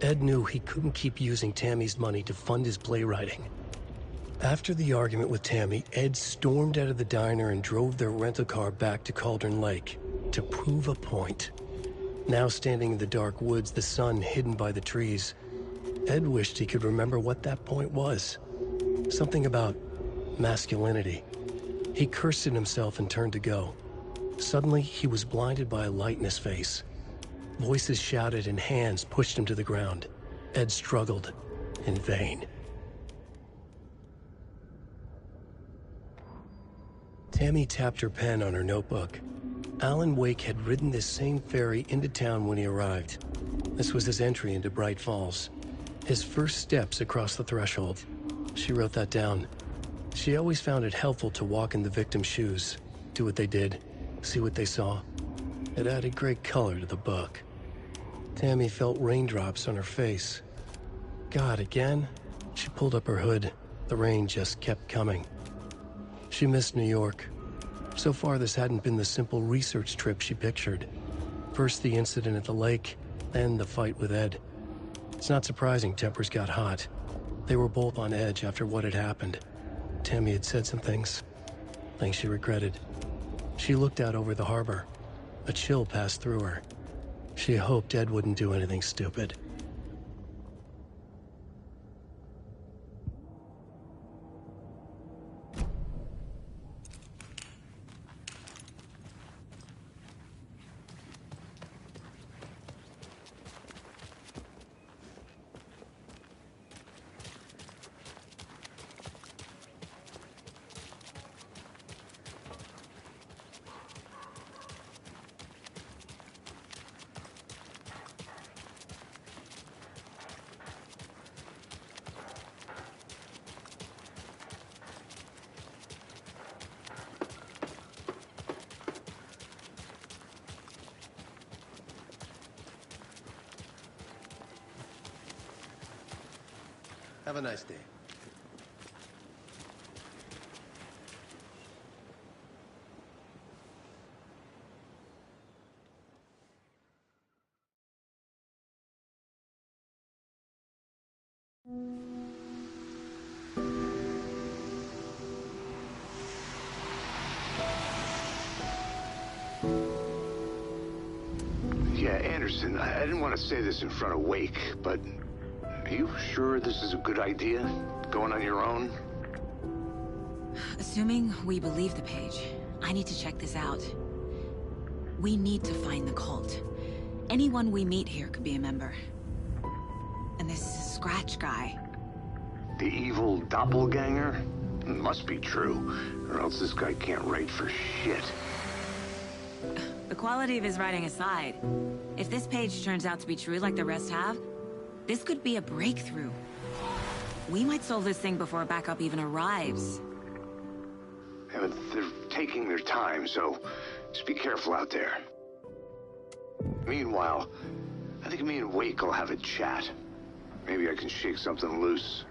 Ed knew he couldn't keep using Tammy's money to fund his playwriting. After the argument with Tammy, Ed stormed out of the diner and drove their rental car back to Cauldron Lake to prove a point. Now standing in the dark woods, the sun hidden by the trees, Ed wished he could remember what that point was. Something about masculinity. He cursed at himself and turned to go. Suddenly, he was blinded by a light in his face. Voices shouted and hands pushed him to the ground. Ed struggled, in vain. Tammy tapped her pen on her notebook. Alan Wake had ridden this same ferry into town when he arrived. This was his entry into Bright Falls. His first steps across the threshold. She wrote that down. She always found it helpful to walk in the victim's shoes, do what they did, see what they saw. It added great color to the book. Tammy felt raindrops on her face. God, again? She pulled up her hood. The rain just kept coming. She missed New York. So far, this hadn't been the simple research trip she pictured. First the incident at the lake, then the fight with Ed. It's not surprising tempers got hot. They were both on edge after what had happened. Tammy had said some things she regretted. She looked out over the harbor. A chill passed through her. She hoped Ed wouldn't do anything stupid. Have a nice day. Yeah, Anderson, I didn't want to say this in front of Wake, but are you sure this is a good idea? Going on your own? Assuming we believe the page, I need to check this out. We need to find the cult. Anyone we meet here could be a member. And this Scratch guy. The evil doppelganger? Must be true, or else this guy can't write for shit. The quality of his writing aside, if this page turns out to be true like the rest have, this could be a breakthrough. We might solve this thing before backup even arrives. Yeah, but they're taking their time, so just be careful out there. Meanwhile, I think me and Wake will have a chat. Maybe I can shake something loose.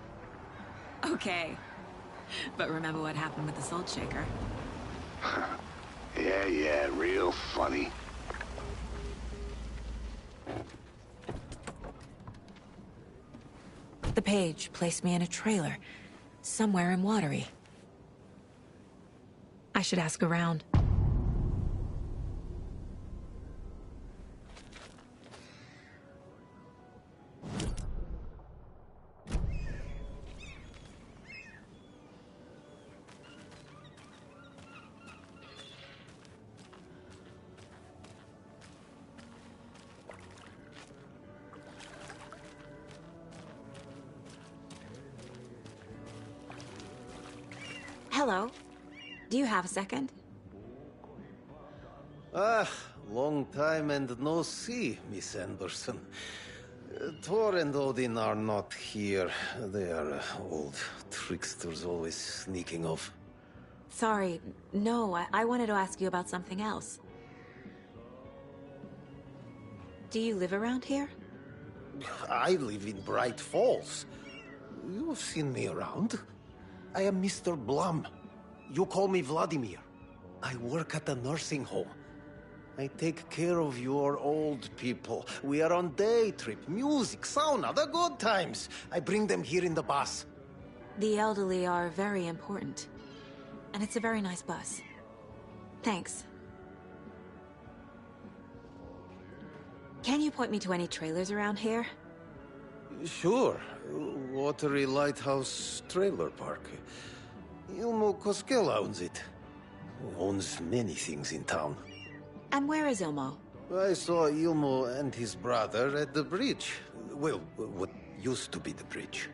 Okay. But remember what happened with the Salt Shaker? Yeah, real funny. The page placed me in a trailer. Somewhere in Watery. I should ask around. Hello. Do you have a second? Ah, long time and no see, Miss Anderson. Thor and Odin are not here. They are old tricksters always sneaking off. Sorry. No, I wanted to ask you about something else. Do you live around here? I live in Bright Falls. You've seen me around. I am Mr. Blum. You call me Vladimir. I work at a nursing home. I take care of your old people. We are on day trip, music, sauna, the good times. I bring them here in the bus. The elderly are very important. And it's a very nice bus. Thanks. Can you point me to any trailers around here? Sure. Watery Lighthouse Trailer Park. Ilmo Koskela owns it. Owns many things in town. And where is Ilmo? I saw Ilmo and his brother at the bridge. Well, what used to be the bridge.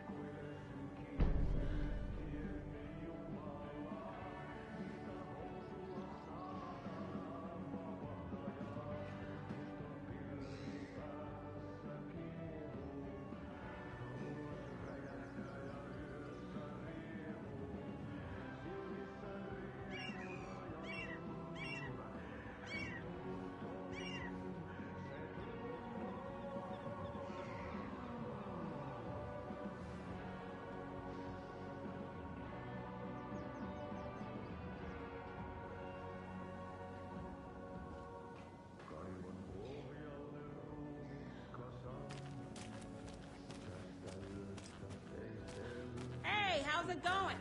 Hey, how's it going?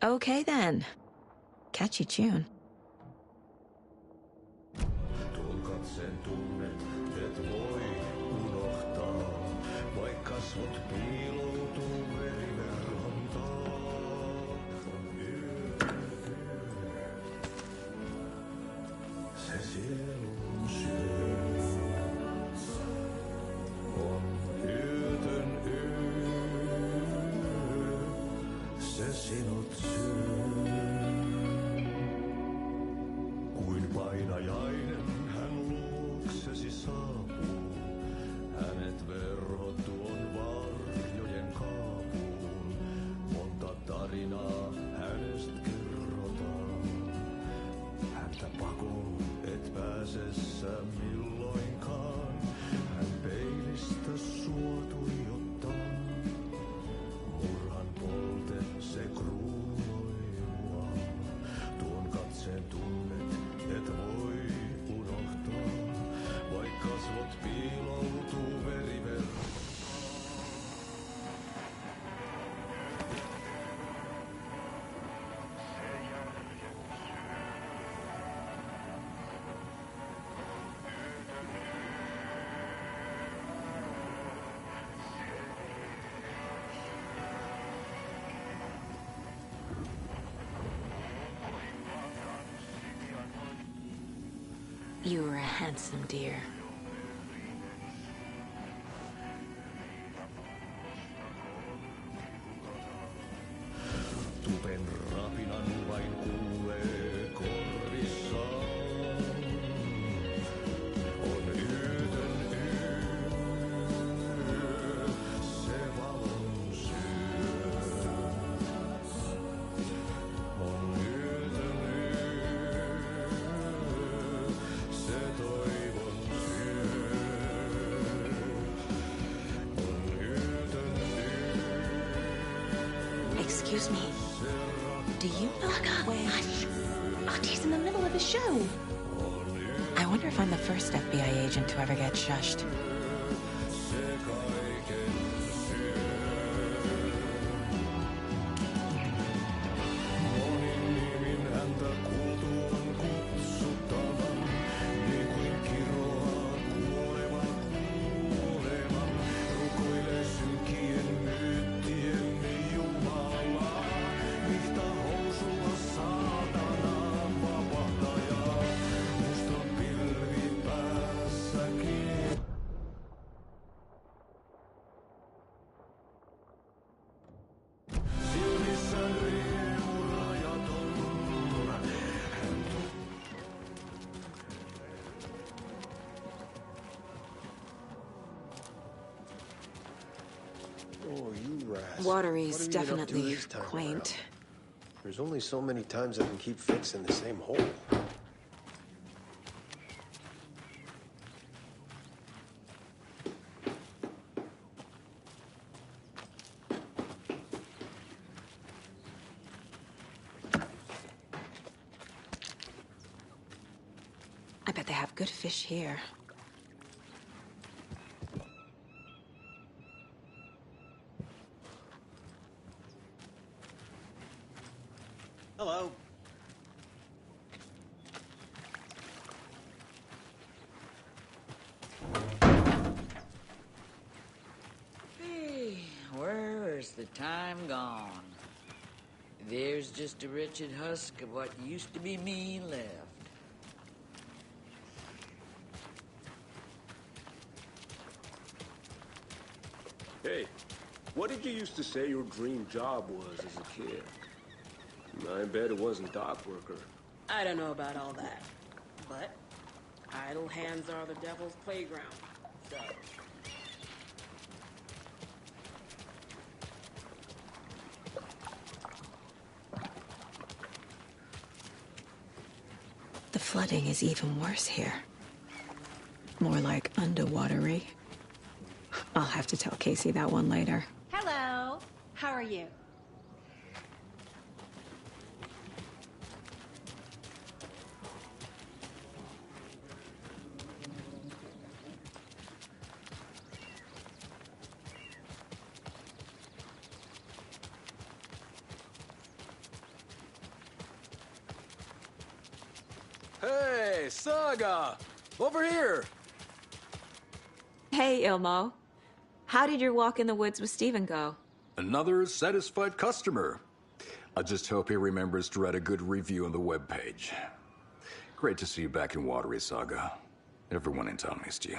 Okay then. Catchy tune. Kuin painajainen hän luoksesi saapuu. Hänet verhot tuon varjojen kaapuun. Monta tarinaa hänestä kerrotaan. Häntä pakoon et pääsessä milloinkaan. Hän peilistä sua tuijottaa. Murhan polte se kruunoi mua. Tuon katseen tunnet et voi unohtaa. Vaik kasvot piiloutuu veriverran. You are a handsome dear. Tupen rapinan vain kuulee korvissaan. On yötön yö, se valon syö. On yötön yö, se toivon syö. On yötön yö. Excuse me. Se Do you know when... Hush! Auntie in the middle of a show. I wonder if I'm the first FBI agent to ever get shushed. Oh, you rats. Watery's What are you up to definitely this time quaint. around? There's only so many times I can keep fixing the same hole. I bet they have good fish here. Hello. Hey, where's the time gone? There's just a wretched husk of what used to be me left. Hey, what did you used to say your dream job was as a kid? I bet it wasn't dock worker. I don't know about all that, but idle hands are the devil's playground, so... The flooding is even worse here. More like underwatery. I'll have to tell Casey that one later. Hello. How are you? Hey, Saga! Over here! Hey, Ilmo. How did your walk in the woods with Steven go? Another satisfied customer. I just hope he remembers to write a good review on the webpage. Great to see you back in Watery, Saga. Everyone in town missed you.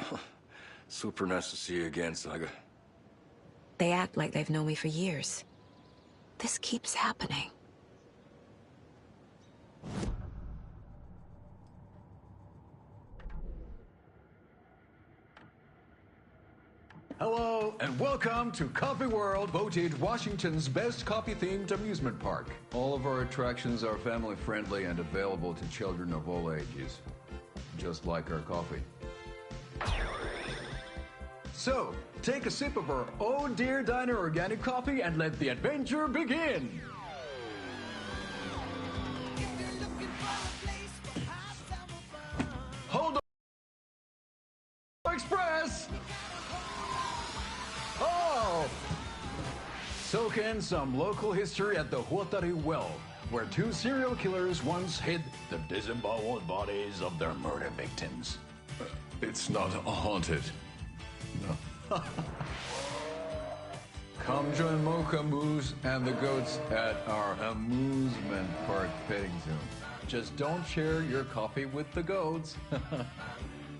Super nice to see you again, Saga. They act like they've known me for years. This keeps happening. Hello, and welcome to Coffee World, voted Washington's best coffee-themed amusement park. All of our attractions are family-friendly and available to children of all ages, just like our coffee. So, take a sip of our Oh Dear Diner organic coffee and let the adventure begin! Hold on! Express! Oh! Soak in some local history at the Huatari Well, where two serial killers once hid the disemboweled bodies of their murder victims. It's not haunted. No. Come join Mocha Moose and the goats at our amusement park petting zoo. Just don't share your coffee with the goats.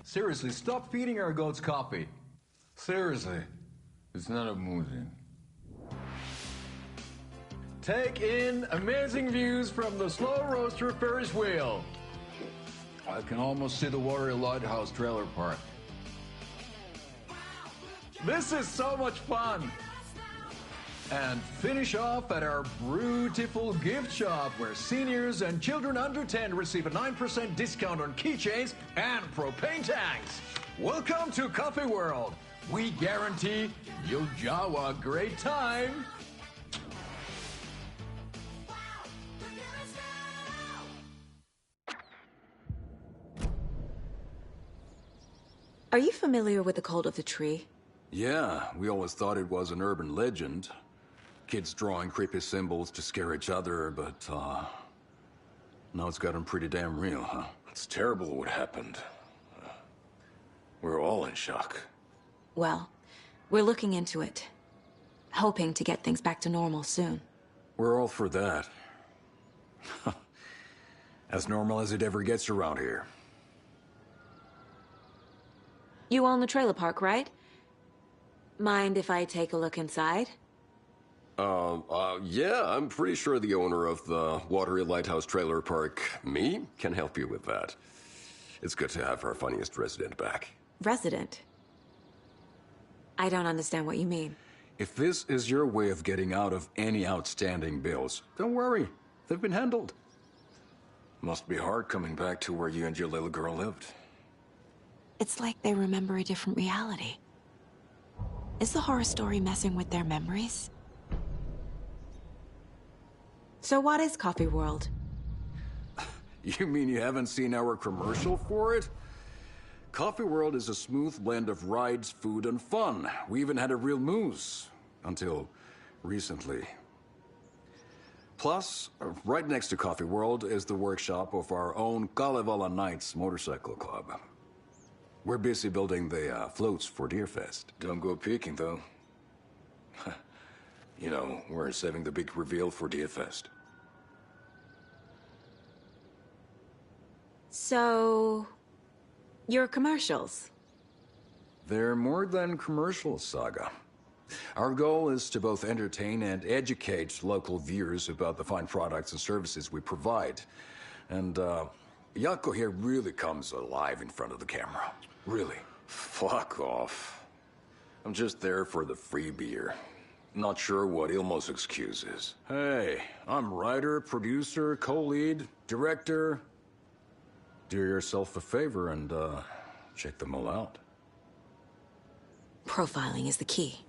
Seriously, stop feeding our goats coffee. Seriously, it's not amusing. Take in amazing views from the Slow Roaster Ferris wheel. I can almost see the Watery Lighthouse trailer park. This is so much fun! And finish off at our beautiful gift shop where seniors and children under 10 receive a 9% discount on keychains and propane tanks. Welcome to Coffee World. We guarantee you'll jaw a great time. Are you familiar with the cult of the tree? Yeah, we always thought it was an urban legend. Kids drawing creepy symbols to scare each other, but, now it's gotten pretty damn real, huh? It's terrible what happened. We're all in shock. Well, we're looking into it. Hoping to get things back to normal soon. We're all for that. As normal as it ever gets around here. You own the trailer park, right? Mind if I take a look inside? Yeah, I'm pretty sure the owner of the Watery Lighthouse Trailer Park, me, can help you with that. It's good to have our funniest resident back. Resident? I don't understand what you mean. If this is your way of getting out of any outstanding bills, don't worry. They've been handled. Must be hard coming back to where you and your little girl lived. It's like they remember a different reality. Is the horror story messing with their memories? So what is Coffee World? You mean you haven't seen our commercial for it? Coffee World is a smooth blend of rides, food, and fun. We even had a real moose. Until recently. Plus, right next to Coffee World is the workshop of our own Kalevala Knights Motorcycle Club. We're busy building the floats for Deerfest. Don't go peeking, though. You know, we're saving the big reveal for Deerfest. So... your commercials? They're more than commercials, Saga. Our goal is to both entertain and educate local viewers about the fine products and services we provide. And, Yako here really comes alive in front of the camera. Really. Fuck off. I'm just there for the free beer. Not sure what Ilmo's excuse is. Hey, I'm writer, producer, co-lead, director. Do yourself a favor and, check them all out. Profiling is the key.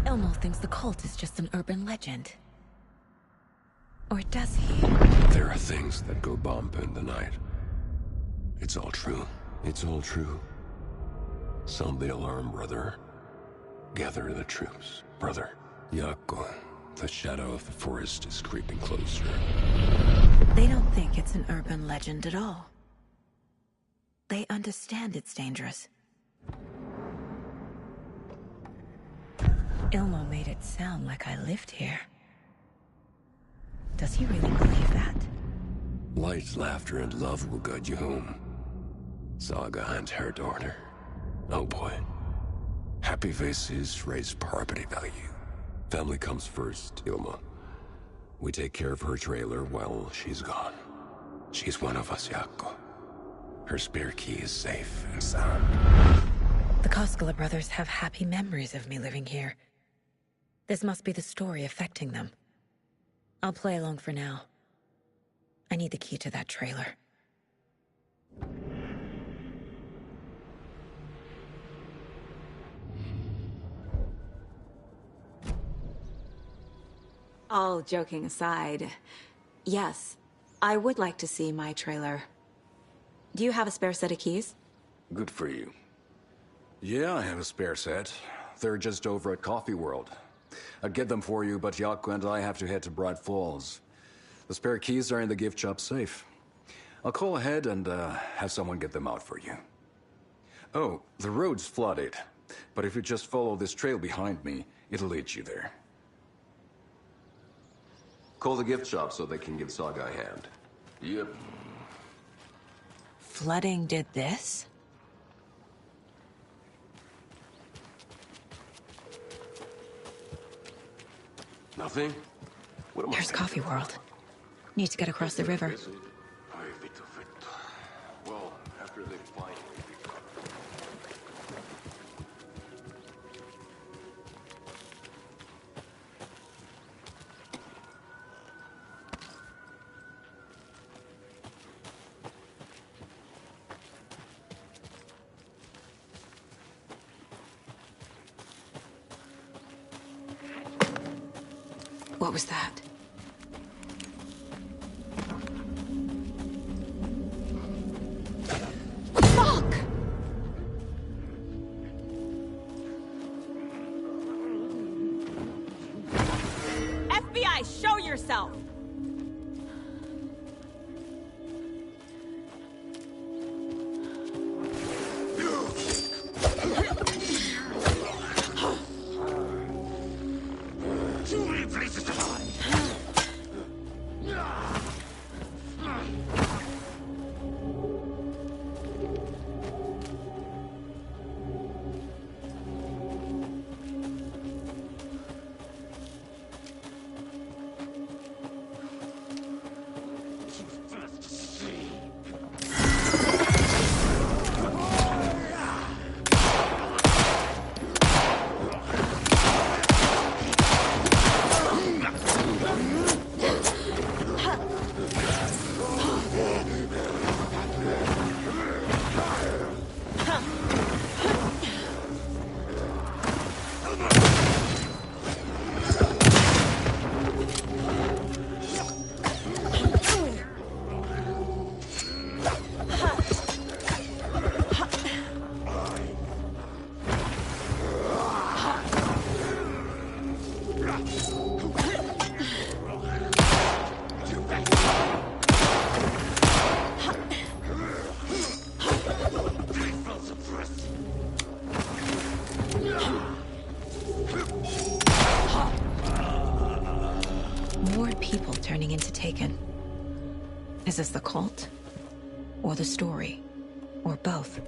Elmo thinks the cult is just an urban legend. Or does he? There are things that go bump in the night. It's all true. It's all true. Sound the alarm, brother. Gather the troops, brother. Yako, the shadow of the forest is creeping closer. They don't think it's an urban legend at all. They understand it's dangerous. Ilmo made it sound like I lived here. Does he really believe that? Light, laughter, and love will guide you home. Saga and her daughter. Oh boy. Happy faces raise property value. Family comes first, Ilma. We take care of her trailer while she's gone. She's one of us, Yako. Her spare key is safe and sound. The Koskela brothers have happy memories of me living here. This must be the story affecting them. I'll play along for now. I need the key to that trailer. All joking aside, yes, I would like to see my trailer. Do you have a spare set of keys? Good for you. Yeah, I have a spare set. They're just over at Coffee World. I'd get them for you, but Yako and I have to head to Bright Falls. The spare keys are in the gift shop safe. I'll call ahead and have someone get them out for you. Oh, the road's flooded, but if you just follow this trail behind me, it'll lead you there. Call the gift shop so they can give Saga a hand. Yep. Flooding did this? Nothing? There's Coffee World. Need to get across the river. Well, after they find What was that? Fuck! FBI, show yourself! turning into Taken. Is this the cult? Or the story? Or both?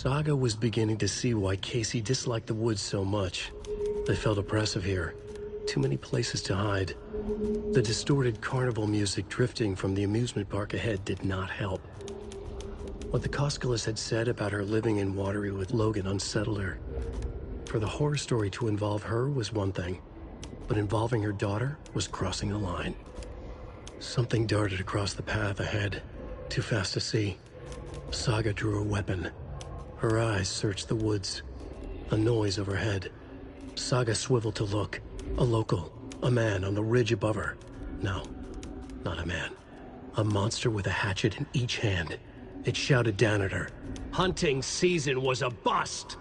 Saga was beginning to see why Casey disliked the woods so much. They felt oppressive here. Too many places to hide. The distorted carnival music drifting from the amusement park ahead did not help. What the Koskalis had said about her living in Watery with Logan unsettled her. For the horror story to involve her was one thing, but involving her daughter was crossing a line. Something darted across the path ahead, too fast to see. Saga drew her weapon. Her eyes searched the woods. A noise overhead. Saga swiveled to look. A local. A man on the ridge above her. No, not a man. A monster with a hatchet in each hand. It shouted down at her. "Hunting season was a bust!"